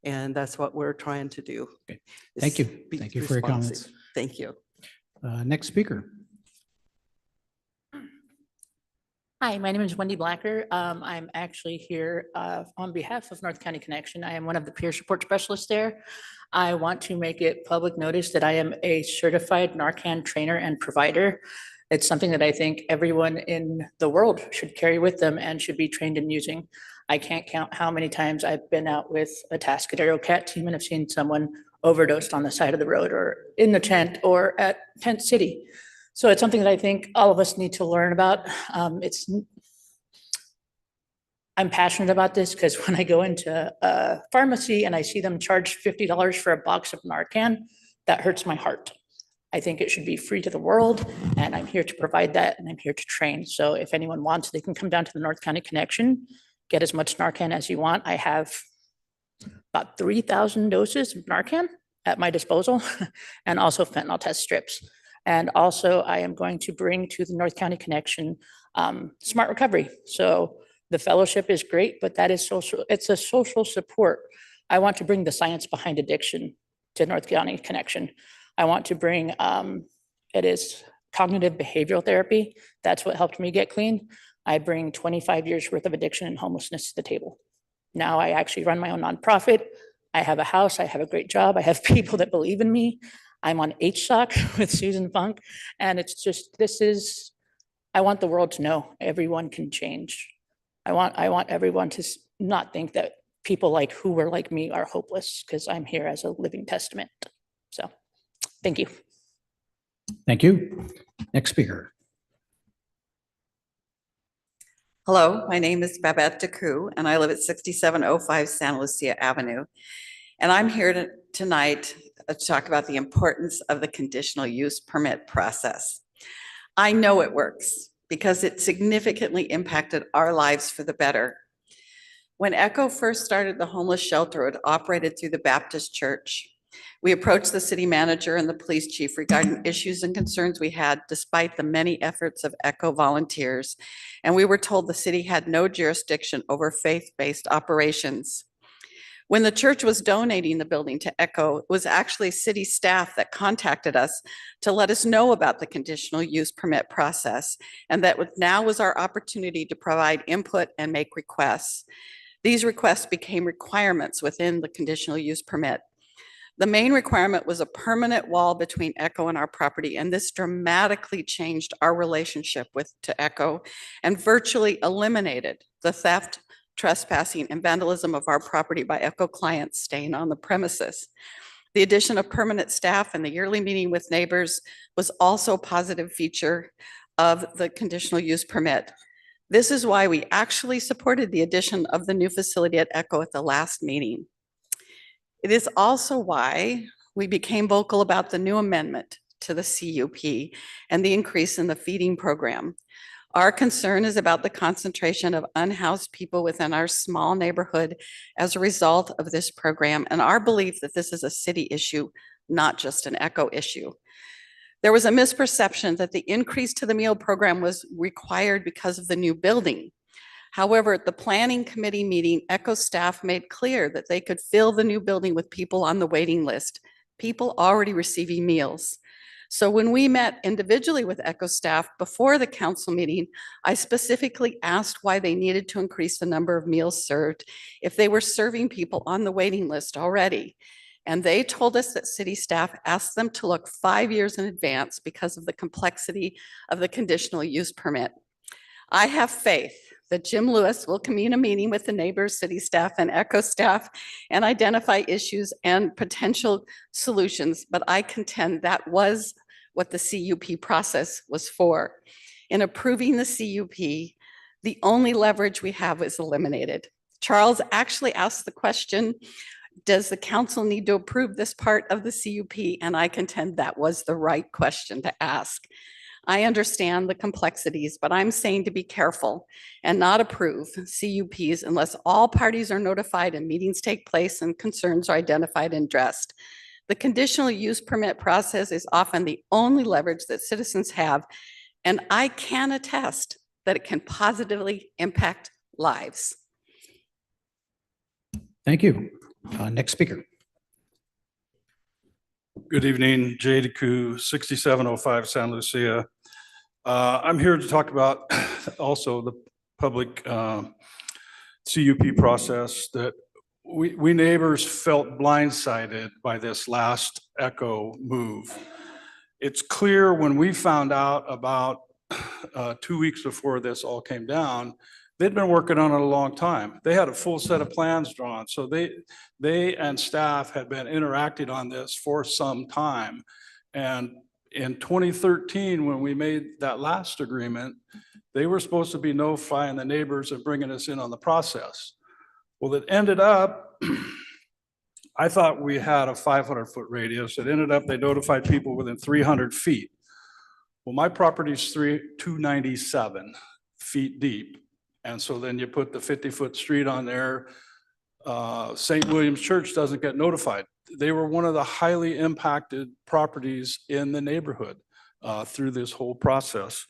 And that's what we're trying to do. Okay. Thank you. Thank you for your comments. Thank you. Next speaker. Hi, my name is Wendy Blacker. I'm actually here on behalf of North County Connection. I am one of the peer support specialists there. I want to make it public notice that I am a certified Narcan trainer and provider. It's something that I think everyone in the world should carry with them and should be trained in using. I can't count how many times I've been out with a Atascadero cat team and have seen someone overdosed on the side of the road or in the tent or at Tent City. So it's something that I think all of us need to learn about. I'm passionate about this because when I go into a pharmacy and I see them charge $50 for a box of Narcan, that hurts my heart. I think it should be free to the world, and I'm here to provide that, and I'm here to train. So if anyone wants, they can come down to the North County Connection, get as much Narcan as you want. I have about 3,000 doses of Narcan at my disposal, and also fentanyl test strips. And also I am going to bring to the North County Connection Smart Recovery. So the fellowship is great, but that is social, it's a social support. I want to bring the science behind addiction to North County Connection. I want to bring, it is cognitive behavioral therapy. That's what helped me get clean. I bring 25 years worth of addiction and homelessness to the table. Now I actually run my own nonprofit. I have a house, I have a great job. I have people that believe in me. I'm on HSOC with Susan Funk. And it's just, I want the world to know everyone can change. I want everyone to not think that people like who were like me are hopeless, because I'm here as a living testament. So, thank you. Thank you. Next speaker. Hello, my name is Babette DeCou, and I live at 6705 Santa Lucia Avenue. And I'm here tonight to talk about the importance of the conditional use permit process. I know it works because it significantly impacted our lives for the better. When ECHO first started the homeless shelter, it operated through the Baptist Church. We approached the city manager and the police chief regarding issues and concerns we had despite the many efforts of ECHO volunteers, and we were told the city had no jurisdiction over faith-based operations. When the church was donating the building to ECHO, it was actually city staff that contacted us to let us know about the conditional use permit process, and that now was our opportunity to provide input and make requests. These requests became requirements within the conditional use permit. The main requirement was a permanent wall between ECHO and our property, and this dramatically changed our relationship to ECHO and virtually eliminated the theft, trespassing, and vandalism of our property by ECHO clients staying on the premises. The addition of permanent staff and the yearly meeting with neighbors was also a positive feature of the conditional use permit. This is why we actually supported the addition of the new facility at ECHO at the last meeting. It is also why we became vocal about the new amendment to the CUP and the increase in the feeding program. Our concern is about the concentration of unhoused people within our small neighborhood as a result of this program, and our belief that this is a city issue, not just an ECHO issue. There was a misperception that the increase to the meal program was required because of the new building. However, at the planning committee meeting, ECHO staff made clear that they could fill the new building with people on the waiting list, people already receiving meals. So when we met individually with ECHO staff before the council meeting, I specifically asked why they needed to increase the number of meals served if they were serving people on the waiting list already. And they told us that city staff asked them to look 5 years in advance because of the complexity of the conditional use permit. I have faith that Jim Lewis will convene a meeting with the neighbors, city staff, and ECHO staff and identify issues and potential solutions, but I contend that was what the CUP process was for. In approving the CUP, the only leverage we have is eliminated. Charles actually asked the question, does the council need to approve this part of the CUP? And I contend that was the right question to ask. I understand the complexities, but I'm saying to be careful and not approve CUPs unless all parties are notified and meetings take place and concerns are identified and addressed. The conditional use permit process is often the only leverage that citizens have, and I can attest that it can positively impact lives. Thank you. Next speaker. Good evening, Jay DeCou, 6705 San Lucia. I'm here to talk about also the public CUP process that we neighbors felt blindsided by this last ECHO move. It's clear when we found out about 2 weeks before this all came down, they'd been working on it a long time. They had a full set of plans drawn. So they and staff had been interacting on this for some time. And in 2013, when we made that last agreement, they were supposed to be notifying the neighbors and bringing us in on the process. Well, it ended up, I thought we had a 500-foot radius. It ended up they notified people within 300 feet. Well, my property's 297 feet deep. And so then you put the 50-foot street on there. St. William's Church doesn't get notified. They were one of the highly impacted properties in the neighborhood through this whole process.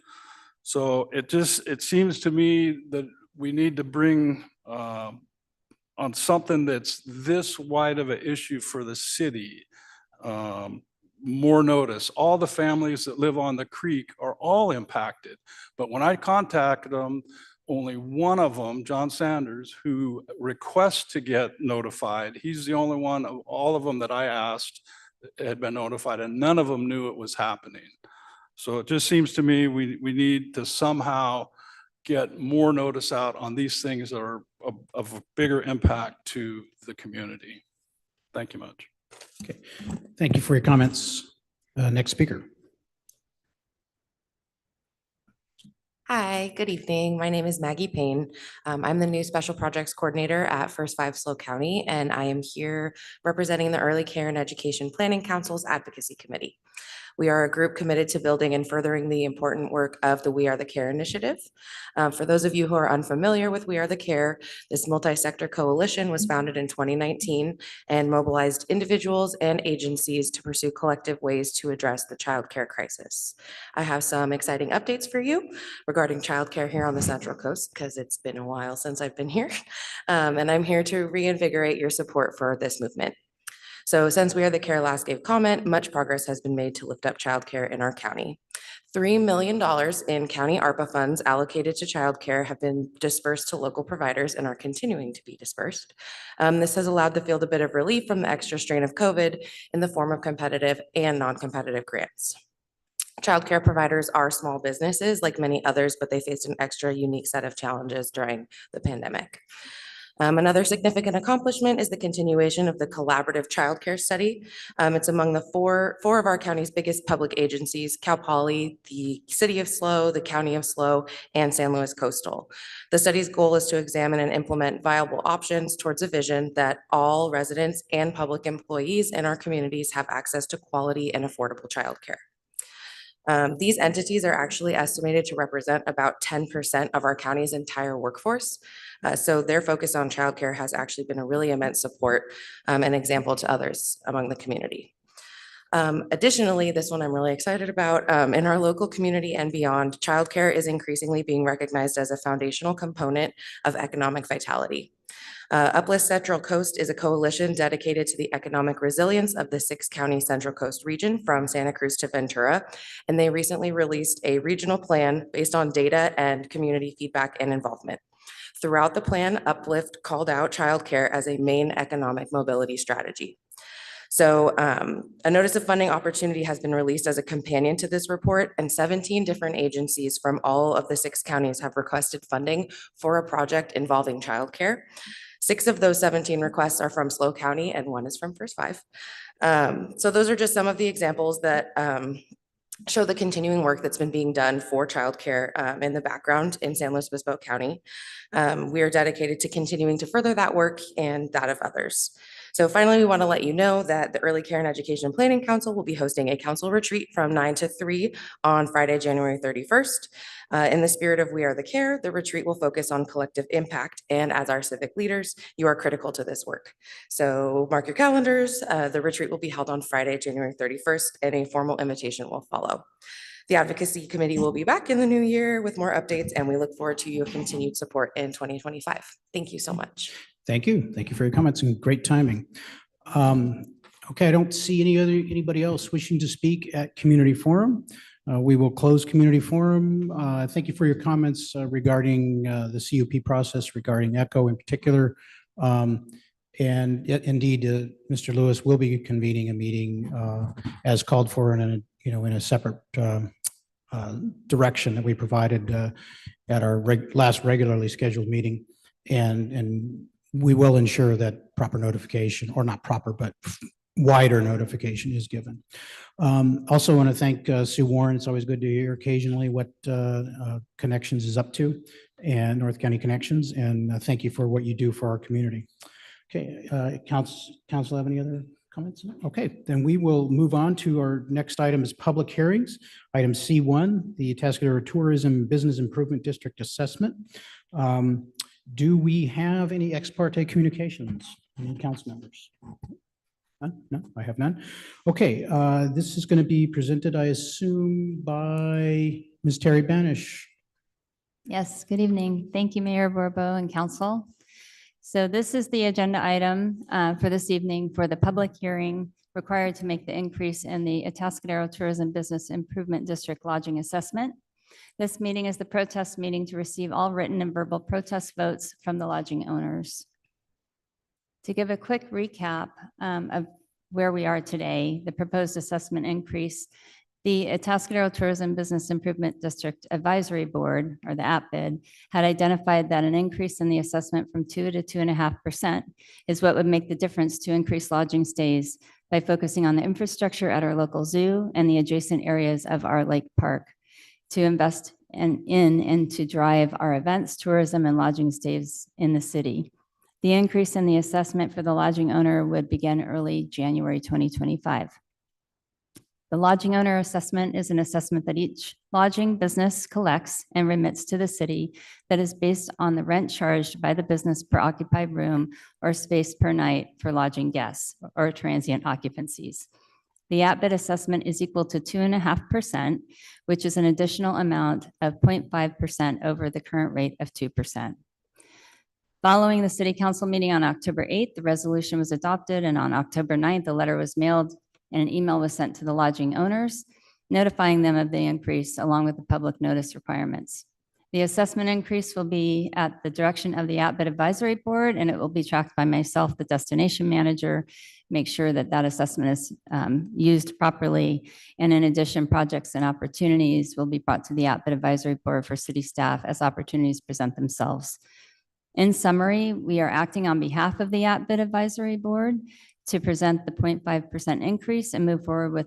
So it seems to me that we need to bring on something that's this wide of an issue for the city, more notice. All the families that live on the creek are all impacted. But when I contacted them, only one of them, John Sanders, who requests to get notified, he's the only one of all of them that I asked had been notified, and none of them knew it was happening. So it just seems to me we need to somehow get more notice out on these things that are of a bigger impact to the community. Thank you much. Okay, thank you for your comments. Next speaker. Hi, good evening. My name is Maggie Payne. I'm the new Special Projects Coordinator at First Five SLO County, and I am here representing the Early Care and Education Planning Council's Advocacy Committee. We are a group committed to building and furthering the important work of the We Are the Care initiative. For those of you who are unfamiliar with We Are the Care, this multi-sector coalition was founded in 2019 and mobilized individuals and agencies to pursue collective ways to address the childcare crisis. I have some exciting updates for you regarding childcare here on the Central Coast, because it's been a while since I've been here. And I'm here to reinvigorate your support for this movement. So since We Are the Care last gave comment, much progress has been made to lift up childcare in our county. $3 million in county ARPA funds allocated to childcare have been dispersed to local providers and are continuing to be dispersed. This has allowed the field a bit of relief from the extra strain of COVID in the form of competitive and non-competitive grants. Childcare providers are small businesses like many others, but they faced an extra unique set of challenges during the pandemic. Another significant accomplishment is the continuation of the collaborative childcare study. It's among the four of our county's biggest public agencies: Cal Poly, the City of SLO, the County of SLO, and San Luis Coastal. The study's goal is to examine and implement viable options towards a vision that all residents and public employees in our communities have access to quality and affordable childcare. These entities are actually estimated to represent about 10% of our county's entire workforce. So their focus on childcare has actually been a really immense support and example to others among the community. Additionally, this one I'm really excited about, in our local community and beyond, childcare is increasingly being recognized as a foundational component of economic vitality. Uplift Central Coast is a coalition dedicated to the economic resilience of the 6-county Central Coast region from Santa Cruz to Ventura, and they recently released a regional plan based on data and community feedback and involvement. Throughout the plan, Uplift called out childcare as a main economic mobility strategy. So a notice of funding opportunity has been released as a companion to this report, and 17 different agencies from all of the 6 counties have requested funding for a project involving childcare. 6 of those 17 requests are from SLO County and 1 is from First Five. So those are just some of the examples that show the continuing work that's been being done for childcare in the background in San Luis Obispo County. We are dedicated to continuing to further that work and that of others. So finally, we want to let you know that the Early Care and Education Planning Council will be hosting a council retreat from 9 to 3 on Friday, January 31st. In the spirit of We Are the Care, the retreat will focus on collective impact, and as our civic leaders, you are critical to this work. So mark your calendars. The retreat will be held on Friday, January 31st, and a formal invitation will follow. The Advocacy Committee will be back in the new year with more updates, and we look forward to your continued support in 2025. Thank you so much. Thank you. Thank you for your comments and great timing. Okay, I don't see anybody else wishing to speak at Community Forum. We will close Community Forum. Thank you for your comments regarding the CUP process, regarding ECHO in particular. And indeed, Mr. Lewis will be convening a meeting as called for in a separate direction that we provided at our last regularly scheduled meeting. And we will ensure that proper notification, or not proper, but wider notification is given. Also want to thank Sue Warren. It's always good to hear occasionally what Connections is up to, and North County Connections. And thank you for what you do for our community. Okay, council have any other comments? Okay, then we will move on to our next item is public hearings. Item C1, the Atascadero Tourism Business Improvement District Assessment. Do we have any ex parte communications? Any council members? None? No, I have none. Okay, this is going to be presented, I assume, by Ms. Terry Banish. Yes, good evening. Thank you, Mayor Bourbeau and council. So this is the agenda item for this evening for the public hearing required to make the increase in the Atascadero Tourism Business Improvement District lodging assessment. This meeting is the protest meeting to receive all written and verbal protest votes from the lodging owners. To give a quick recap of where we are today, the proposed assessment increase The Atascadero Tourism Business Improvement District Advisory Board, or the APBID, had identified that an increase in the assessment from 2 to 2.5% is what would make the difference to increase lodging stays by focusing on the infrastructure at our local zoo and the adjacent areas of our lake park to invest and to drive our events, tourism, and lodging stays in the city. The increase in the assessment for the lodging owner would begin early January 2025. The lodging owner assessment is an assessment that each lodging business collects and remits to the city that is based on the rent charged by the business per occupied room or space per night for lodging guests or transient occupancies. The APBID assessment is equal to 2.5%, which is an additional amount of 0.5% over the current rate of 2%. Following the City Council meeting on October 8th, the resolution was adopted, and on October 9th, a letter was mailed and an email was sent to the lodging owners, notifying them of the increase along with the public notice requirements. The assessment increase will be at the direction of the APBID Advisory Board, and it will be tracked by myself, the destination manager, make sure that that assessment is used properly. And in addition, projects and opportunities will be brought to the APBID Advisory Board for city staff as opportunities present themselves. In summary, we are acting on behalf of the APBID Advisory Board to present the 0.5% increase and move forward with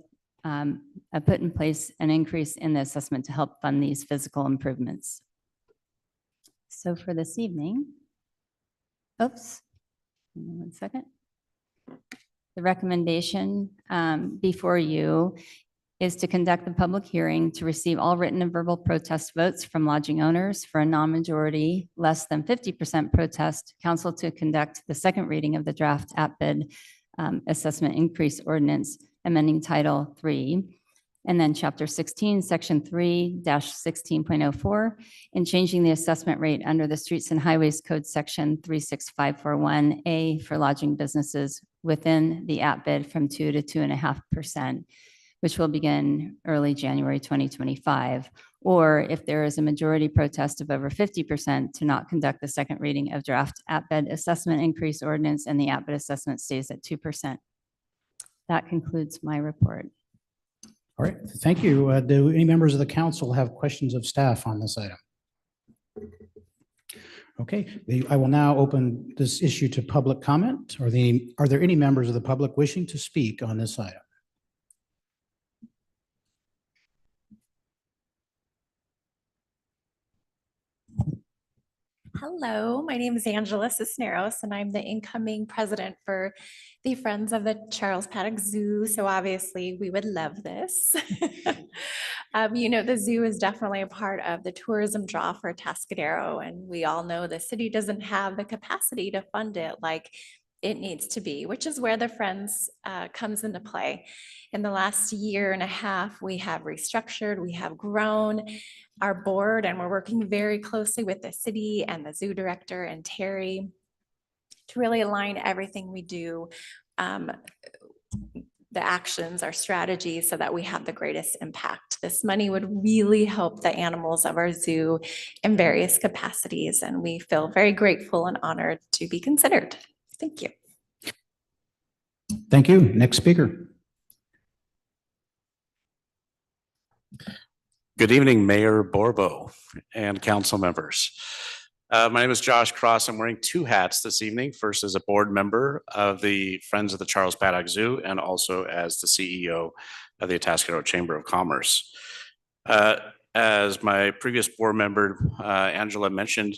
put in place an increase in the assessment to help fund these physical improvements. So for this evening, oops, 1 second. The recommendation before you is to conduct the public hearing to receive all written and verbal protest votes from lodging owners. For a non-majority, less than 50% protest, council to conduct the second reading of the draft APBID assessment increase ordinance, amending Title 3, and then Chapter 16, Section 3-16.04, and changing the assessment rate under the Streets and Highways Code Section 36541A for lodging businesses within the APBID from 2 to 2.5%, which will begin early January 2025. Or if there is a majority protest of over 50%, to not conduct the second reading of draft APBID assessment increase ordinance, and the APBID assessment stays at 2%. That concludes my report. All right, thank you. Do any members of the council have questions of staff on this item? Okay, I will now open this issue to public comment. Are there any members of the public wishing to speak on this item? Hello, my name is Angela Cisneros, and I'm the incoming president for the Friends of the Charles Paddock Zoo. So obviously, we would love this. The zoo is definitely a part of the tourism draw for Atascadero, and we all know the city doesn't have the capacity to fund it like it needs to be, which is where the Friends comes into play. In the last year and a half, we have restructured, we have grown our board, and we're working very closely with the city and the zoo director and Terry to really align everything we do, the actions, our strategies, so that we have the greatest impact. This money would really help the animals of our zoo in various capacities, and we feel very grateful and honored to be considered. Thank you. Thank you. Next speaker. Good evening, Mayor Borbo and council members. My name is Josh Cross. I'm wearing two hats this evening. First as a board member of the Friends of the Charles Paddock Zoo, and also as the CEO of the Atascadero Chamber of Commerce. As my previous board member, Angela, mentioned,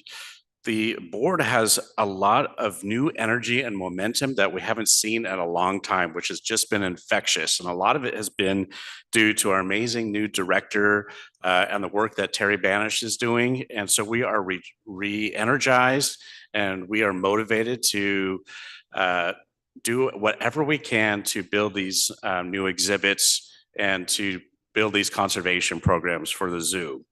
the board has a lot of new energy and momentum that we haven't seen in a long time, which has just been infectious. And a lot of it has been due to our amazing new director and the work that Terry Banish is doing. And so we are re-energized, and we are motivated to do whatever we can to build these new exhibits and to build these conservation programs for the zoo.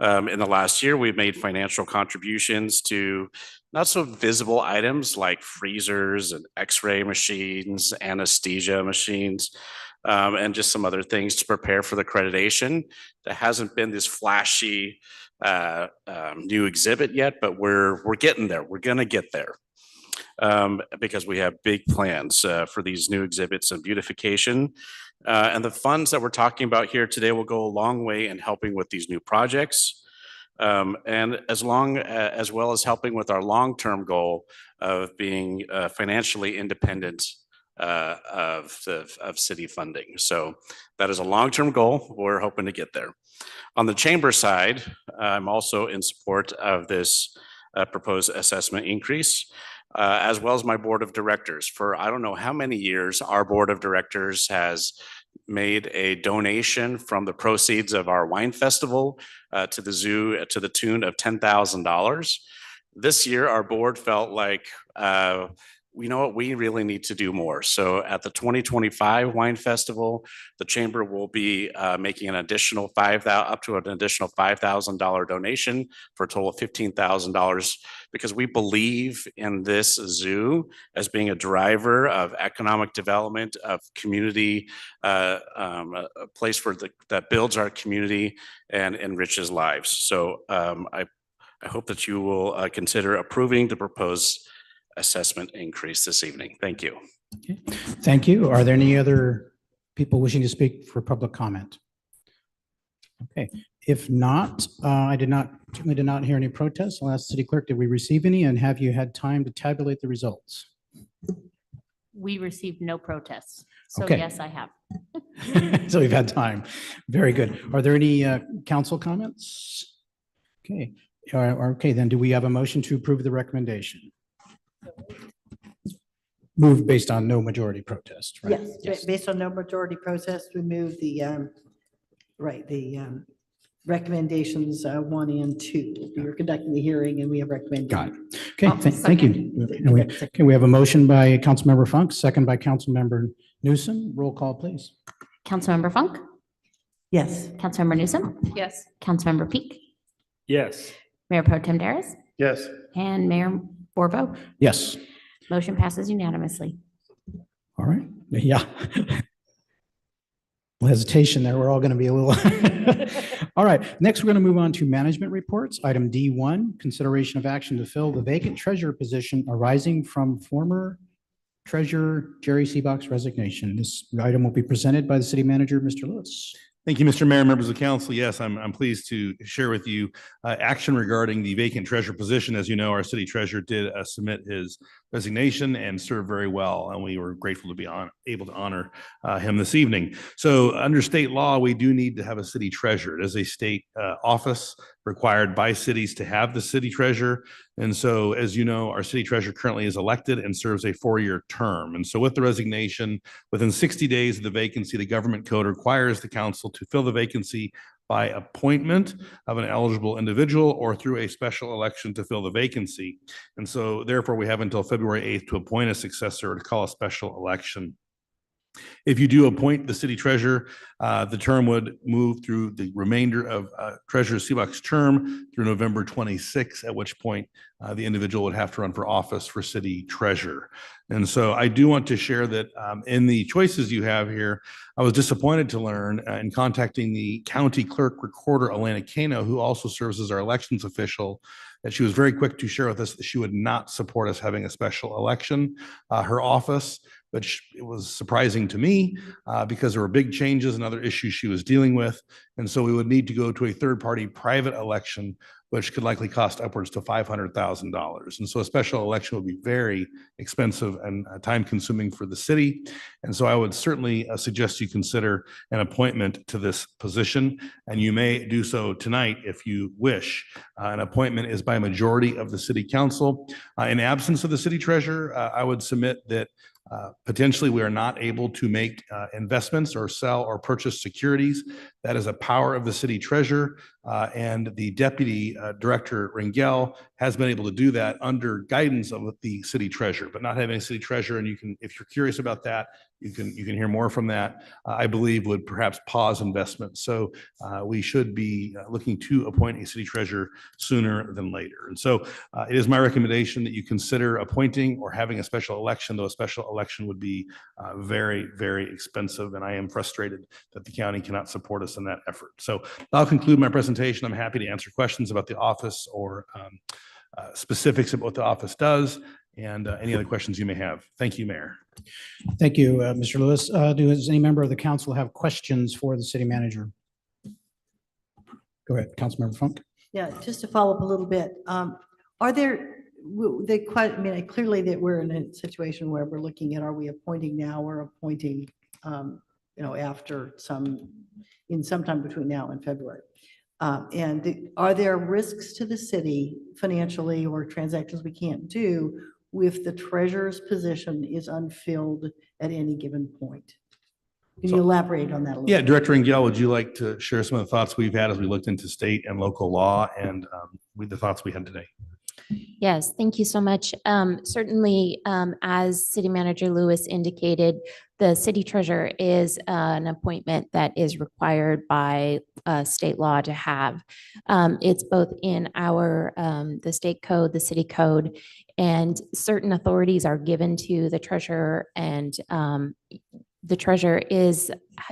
In the last year, we've made financial contributions to not so visible items like freezers and x-ray machines, anesthesia machines, and just some other things to prepare for the accreditation. There hasn't been this flashy new exhibit yet, but we're getting there. We're gonna get there. because we have big plans for these new exhibits and beautification. And the funds that we're talking about here today will go a long way in helping with these new projects. And as well as helping with our long-term goal of being financially independent of city funding. So that is a long-term goal. We're hoping to get there. On the chamber side, I'm also in support of this proposed assessment increase, as well as my board of directors. For I don't know how many years, our board of directors has made a donation from the proceeds of our wine festival to the zoo to the tune of $10,000. This year, our board felt like, you know what, we really need to do more. So at the 2025 Wine Festival, the chamber will be making an additional up to an additional $5,000 donation for a total of $15,000, because we believe in this zoo as being a driver of economic development, of community, a place that builds our community and enriches lives. So I hope that you will consider approving the proposed assessment increase this evening. Thank you. Okay. Thank you. Are there any other people wishing to speak for public comment? Okay. If not, I certainly did not hear any protests. I'll ask the city clerk, did we receive any, and have you had time to tabulate the results? We received no protests. So Okay. yes, I have. So we've had time. Very good. Are there any council comments? Okay. Okay, then do we have a motion to approve the recommendation? Moved based on no majority protest, right? Yes, based on no majority protest, we move the, recommendations 1 and 2. We were conducting the hearing and we have recommended. Got it. Okay, thank you. Okay, we have a motion by Councilmember Funk, second by Councilmember Newsom. Roll call, please. Councilmember Funk? Yes. Councilmember Newsom? Yes. Councilmember Peak? Yes. Mayor Pro Tem Daris? Yes. And Mayor Borbo? Yes. Motion passes unanimously. All right. Yeah. Hesitation there. We're all going to be a little. All right. Next, we're going to move on to management reports. Item D1, consideration of action to fill the vacant treasurer position arising from former Treasurer Jerry Seebach's resignation. This item will be presented by the city manager, Mr. Lewis. Thank you, Mr. Mayor, members of council. Yes, I'm pleased to share with you action regarding the vacant treasurer position. As you know, our city treasurer did submit his resignation and served very well, and we were grateful to be able to honor him this evening. So under state law, we do need to have a city treasurer. It is a state office required by cities to have the city treasurer. And so, as you know, our city treasurer currently is elected and serves a 4-year term. And so with the resignation, within 60 days of the vacancy, the government code requires the council to fill the vacancy by appointment of an eligible individual or through a special election to fill the vacancy. And so therefore, we have until February 8th to appoint a successor or to call a special election. If you do appoint the city treasurer, the term would move through the remainder of Treasurer Seebach's term through November 26, at which point the individual would have to run for office for city treasurer. And so I do want to share that in the choices you have here, I was disappointed to learn in contacting the county clerk recorder, Elena Cano, who also serves as our elections official, that she was very quick to share with us that she would not support us having a special election. Her office, which it was surprising to me because there were big changes and other issues she was dealing with. And so we would need to go to a third-party private election, which could likely cost upwards to $500,000. And so a special election would be very expensive and time-consuming for the city. And so I would certainly suggest you consider an appointment to this position, and you may do so tonight if you wish. An appointment is by majority of the city council. In absence of the city treasurer, I would submit that potentially we are not able to make investments or sell or purchase securities. That is a power of the city treasurer, and the deputy director Ringel has been able to do that under guidance of the city treasurer. But not having a city treasurer, and you can, if you're curious about that, you can hear more from that, I believe would perhaps pause investment. So we should be looking to appoint a city treasurer sooner than later. And so it is my recommendation that you consider appointing or having a special election, though a special election would be very, very expensive. And I am frustrated that the county cannot support us in that effort. So I'll conclude my presentation. I'm happy to answer questions about the office or specifics of what the office does. and any other questions you may have. Thank you, Mayor. Thank you, Mr. Lewis. Does any member of the council have questions for the city manager? Go ahead, Councilmember Funk. Yeah, just to follow up a little bit, are there, clearly that we're in a situation where we're looking at, are we appointing now or appointing, after sometime between now and February? Are there risks to the city financially or transactions we can't do if the treasurer's position is unfilled at any given point? Can you elaborate on that a little? Yeah, Director Engel, would you like to share some of the thoughts we've had as we looked into state and local law and with the thoughts we had today? Yes, thank you so much. Certainly, as City Manager Lewis indicated, the city treasurer is an appointment that is required by state law to have. It's both in our the state code, the city code, and certain authorities are given to the treasurer, and the treasurer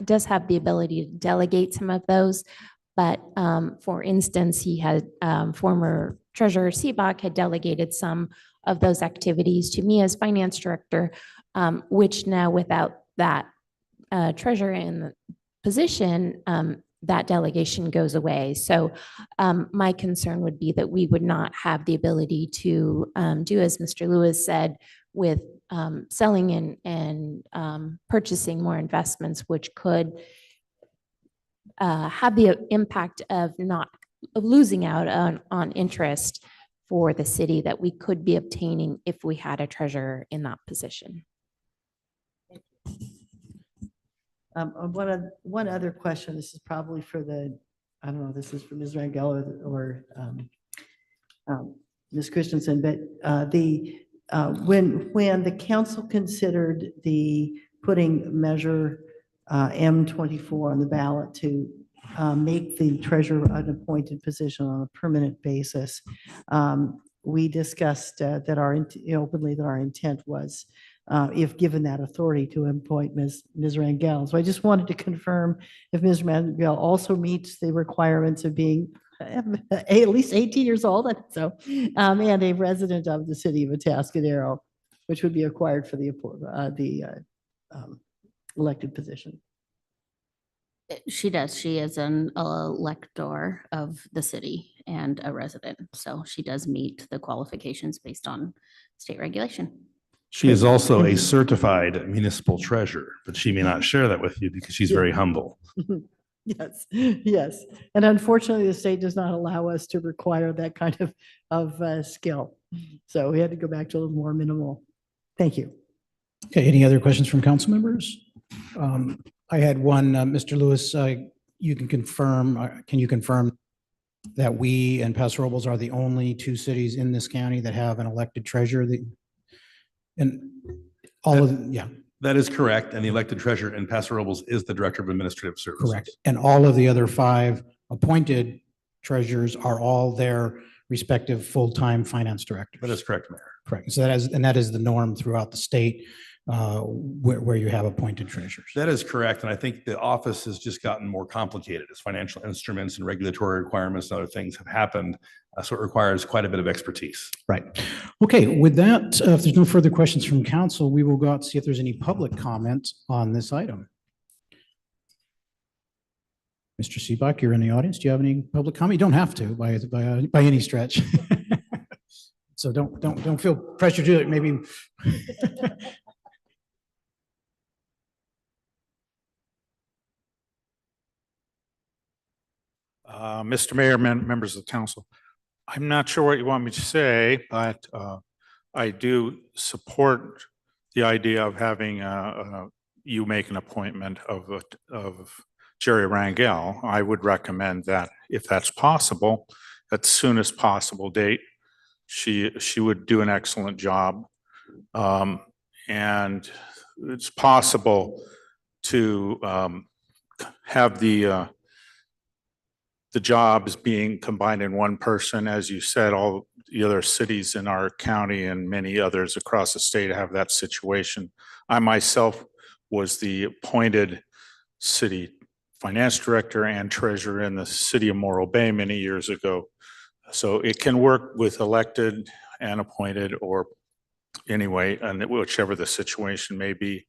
does have the ability to delegate some of those. But for instance, he had former Treasurer Seebach had delegated some of those activities to me as finance director, which now without that treasurer in the position, that delegation goes away. So my concern would be that we would not have the ability to do, as Mr. Lewis said, with selling and purchasing more investments, which could have the impact of losing out on interest for the city that we could be obtaining if we had a treasurer in that position. One other question. This is probably for I don't know, this is for Ms. Rangel or Ms. Christensen, but when the council considered putting measure M24 on the ballot to make the treasurer an appointed position on a permanent basis, we discussed openly that our intent was, if given that authority, to appoint Ms. Rangel. So I just wanted to confirm if Ms. Rangel also meets the requirements of being at least 18 years old, and a resident of the city of Atascadero, which would be required for the elected position. She does. She is an elector of the city and a resident. So she does meet the qualifications based on state regulation. She is also a certified municipal treasurer, but she may not share that with you because she's very humble. Yes, yes. And unfortunately, the state does not allow us to require that kind of skill. So we had to go back to a little more minimal. Thank you. Okay, any other questions from council members? I had one, Mr. Lewis, can you confirm that we and Paso Robles are the only two cities in this county that have an elected treasurer? That is correct. And the elected treasurer in Paso Robles is the Director of Administrative Services. Correct. And all of the other 5 appointed treasurers are all their respective full-time finance directors. That is correct, Mayor. Correct. So that is the norm throughout the state, where you have appointed treasurers. That is correct. And I think the office has just gotten more complicated as financial instruments and regulatory requirements and other things have happened. So it requires quite a bit of expertise. Right. Okay, with that, if there's no further questions from council, we will go out and see if there's any public comment on this item. Mr. Seebach, you're in the audience. Do you have any public comment? You don't have to by any stretch. So don't feel pressure to it. Maybe. Mr. Mayor, members of the council, I'm not sure what you want me to say, but I do support the idea of having you make an appointment of Jerry Rangel. I would recommend that if that's possible, at the soonest possible date. She would do an excellent job. And it's possible to have the jobs being combined in one person. As you said, all the other cities in our county and many others across the state have that situation. I myself was the appointed city finance director and treasurer in the city of Morro Bay many years ago. So it can work with elected and appointed or anyway, and whichever the situation may be.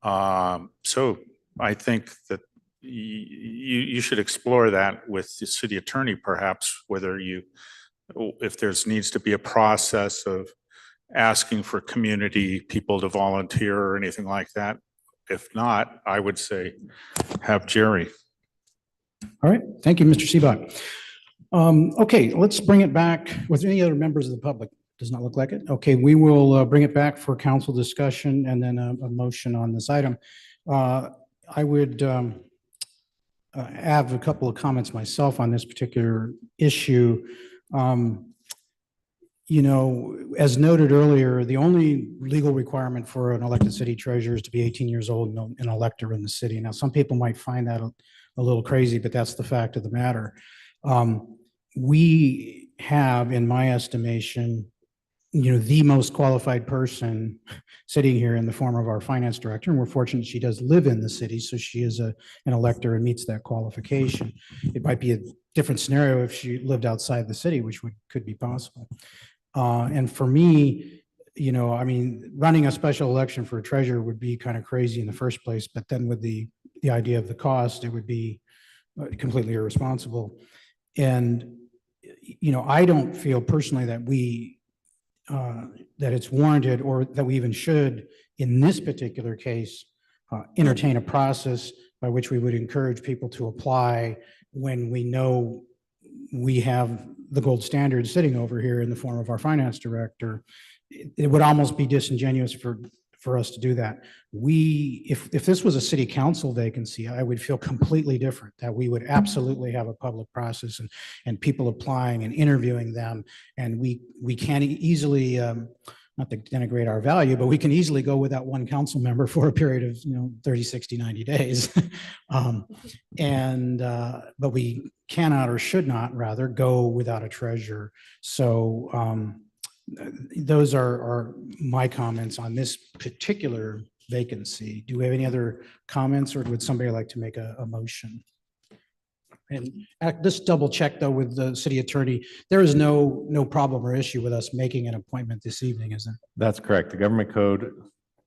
So I think that you should explore that with the city attorney, perhaps, whether if there's needs to be a process of asking for community people to volunteer or anything like that. If not, I would say have Jerry. All right, thank you, Mr. Seebach. Okay, let's bring it back. Was there any other members of the public? Does not look like it. Okay, we will bring it back for council discussion and then a motion on this item. I would have a couple of comments myself on this particular issue. You know, as noted earlier, the only legal requirement for an elected city treasurer is to be 18 years old and an elector in the city. Now, some people might find that a little crazy, but that's the fact of the matter. We have, in my estimation, you know, the most qualified person sitting here in the form of our finance director, and we're fortunate she does live in the city, so she is an elector and meets that qualification. It might be a different scenario if she lived outside the city, which could be possible. And for me, you know, I mean, running a special election for a treasurer would be kind of crazy in the first place, but then with the idea of the cost, it would be completely irresponsible. And, you know, I don't feel personally that that it's warranted or that we even should, in this particular case, entertain a process by which we would encourage people to apply when we know we have the gold standard sitting over here in the form of our finance director. It would almost be disingenuous for us to do that. If this was a city council vacancy, I would feel completely different, that we would absolutely have a public process and people applying and interviewing them. And we can easily, not to denigrate our value, but we can easily go without one council member for a period of, you know, 30, 60, 90 days. But we cannot, or should not rather, go without a treasurer. So those are my comments on this particular vacancy. Do we have any other comments, or would somebody like to make a motion? And just double check though with the city attorney, there is no problem or issue with us making an appointment this evening, is there? That's correct. The government code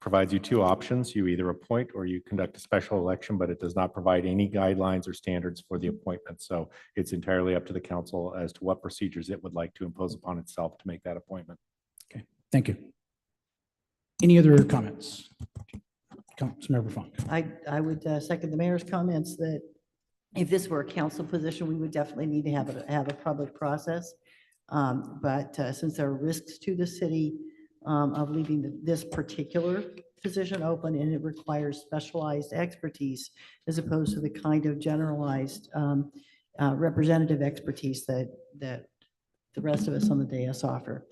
provides you two options. You either appoint or you conduct a special election, but it does not provide any guidelines or standards for the appointment. So it's entirely up to the council as to what procedures it would like to impose upon itself to make that appointment. Okay, thank you. Any other comments? Councilmember Funk. I would second the mayor's comments that if this were a council position, we would definitely need to have a public process. But since there are risks to the city of leaving this particular position open, and it requires specialized expertise as opposed to the kind of generalized representative expertise that the rest of us on the dais offer,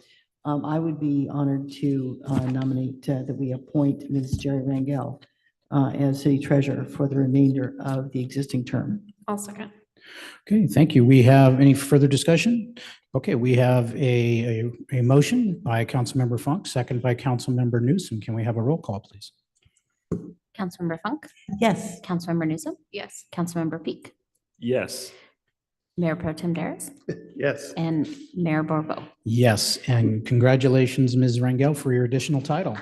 I would be honored to nominate that we appoint Ms. Jerry Rangel as city treasurer for the remainder of the existing term. I'll second. Okay, thank you. We have any further discussion? Okay, we have a motion by Councilmember Funk, second by Councilmember Newsom. Can we have a roll call, please? Councilmember Funk? Yes. Councilmember Newsom? Yes. Councilmember Peak? Yes. Mayor Pro Tem Daris? Yes. And Mayor Borbo? Yes, and congratulations, Ms. Rangel, for your additional title.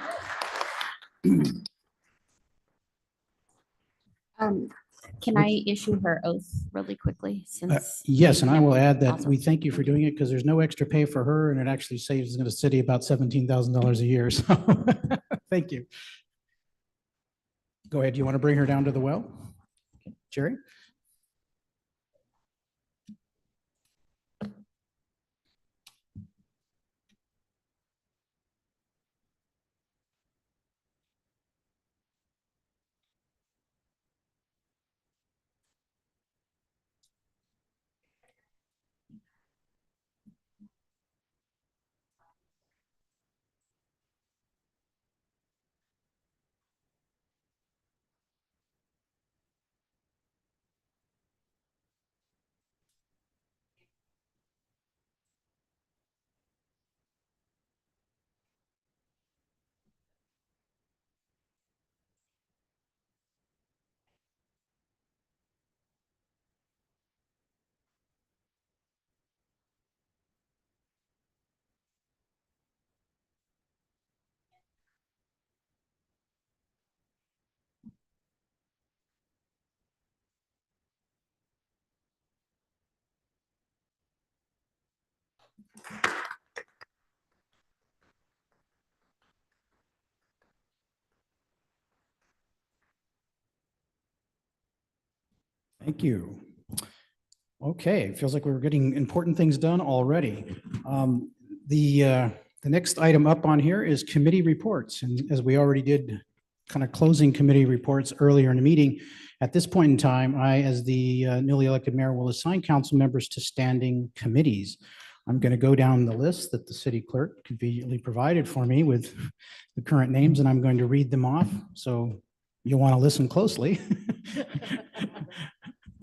Can I issue her oath really quickly since? Yes, and I will add that Awesome. we thank you for doing it because there's no extra pay for her, and it actually saves the city about $17,000 a year. So thank you. Go ahead. Do you want to bring her down to the well? Jerry? Thank you. Okay, it feels like we're getting important things done already. The next item up on here is committee reports. And as we already did kind of closing committee reports earlier in the meeting, at this point in time, I, as the newly elected mayor, will assign council members to standing committees. I'm going to go down the list that the city clerk conveniently provided for me with the current names, and I'm going to read them off. So you'll want to listen closely.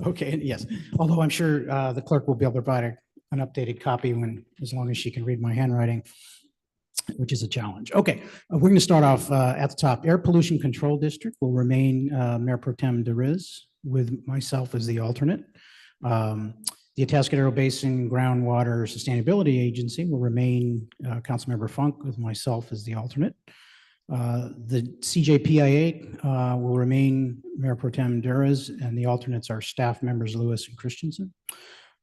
Okay, yes, although I'm sure the clerk will be able to provide an updated copy as long as she can read my handwriting, which is a challenge. Okay, we're going to start off at the top. Air Pollution Control District will remain Mayor Pro Tem DeRiz with myself as the alternate. The Atascadero Basin Groundwater Sustainability Agency will remain Councilmember Funk with myself as the alternate. The CJPIA will remain Mayor Pro Tem DeRiz, and the alternates are staff members Lewis and Christensen.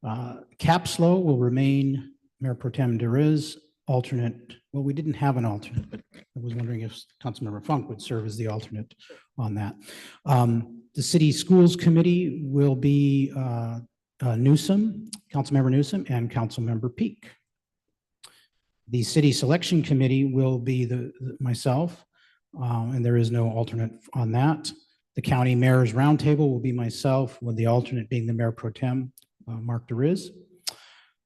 CAPSLO will remain Mayor Pro Tem DeRiz, alternate. Well, we didn't have an alternate, but I was wondering if Councilmember Funk would serve as the alternate on that. The City Schools Committee will be Newsom, Councilmember Newsom, and Councilmember Peak. The City Selection Committee will be myself, and there is no alternate on that. The County Mayor's Roundtable will be myself, with the alternate being the Mayor Pro Tem, Mark DeRiz.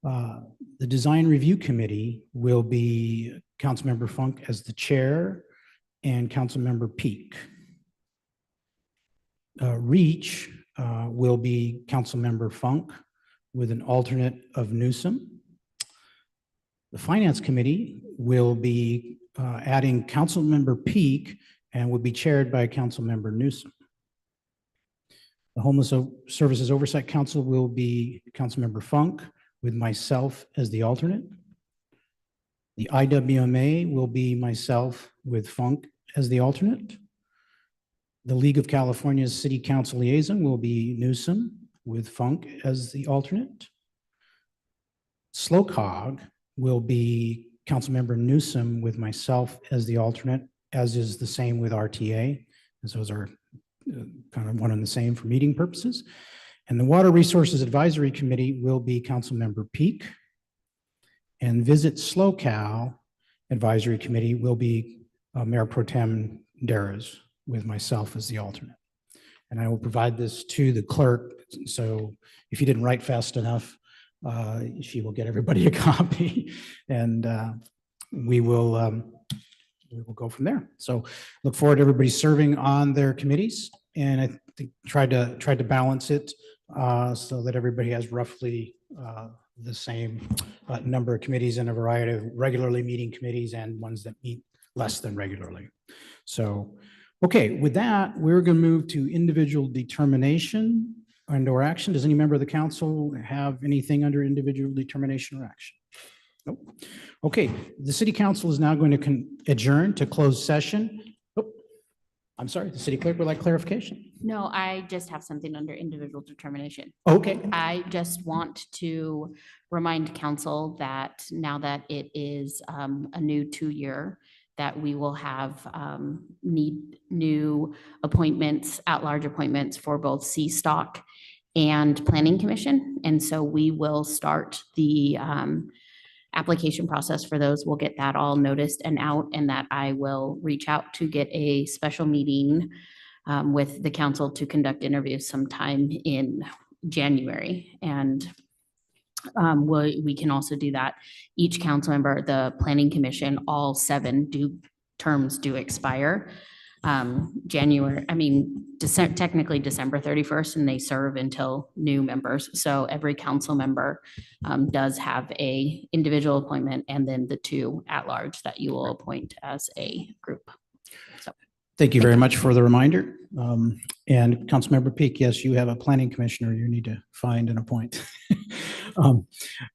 The Design Review Committee will be Councilmember Funk as the chair and Councilmember Peak. REACH will be Councilmember Funk with an alternate of Newsom. The Finance Committee will be adding Councilmember Peak and will be chaired by Councilmember Newsom. The Homeless Services Oversight Council will be Councilmember Funk with myself as the alternate. The IWMA will be myself with Funk as the alternate. The League of California's City Council Liaison will be Newsom with Funk as the alternate. SLOCOG will be Councilmember Newsom with myself as the alternate, as is the same with RTA, as those are kind of one and the same for meeting purposes. And the Water Resources Advisory Committee will be Councilmember Peak. And Visit SLOCAL Advisory Committee will be Mayor Pro Tem DeRiz with myself as the alternate. And I will provide this to the clerk, so if you didn't write fast enough, she will get everybody a copy, and we will go from there. So look forward to everybody serving on their committees, and I think tried to balance it so that everybody has roughly the same number of committees and a variety of regularly meeting committees and ones that meet less than regularly. So, okay, with that, we're going to move to individual determination and/or action. Does any member of the council have anything under individual determination or action? Nope. Okay, the city council is now going to adjourn to closed session. Oh, I'm sorry, the city clerk would like clarification. No, I just have something under individual determination. Okay. I just want to remind council that now that it is a new 2-year, that we will have need new appointments, at-large appointments for both CSTOC and Planning Commission. And so we will start the application process for those. We'll get that all noticed and out, and that I will reach out to get a special meeting with the council to conduct interviews sometime in January. And we can also do that. Each council member, the Planning Commission, all 7 terms do expire technically December 31st, and they serve until new members. So every council member does have a individual appointment, and then the 2 at large that you will appoint as a group. So Thank you very much for the reminder. And Councilmember Peak, yes, you have a planning commissioner you need to find and appoint.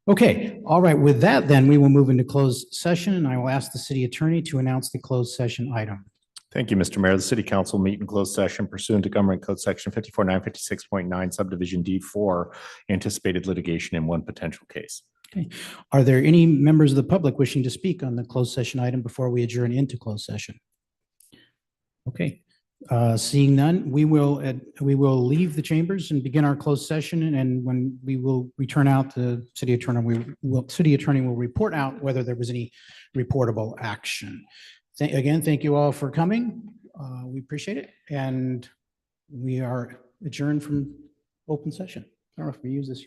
Okay, all right. With that, then we will move into closed session, and I will ask the city attorney to announce the closed session item. Thank you, Mr. Mayor. The city council meet in closed session pursuant to Government Code Section 54956.9 subdivision D4, anticipated litigation in one potential case. Okay. Are there any members of the public wishing to speak on the closed session item before we adjourn into closed session? Okay, Seeing none, we will leave the chambers and begin our closed session. And when we will return out, the city attorney will report out whether there was any reportable action. Again, thank you all for coming. We appreciate it. And we are adjourned from open session. I don't know if we use this.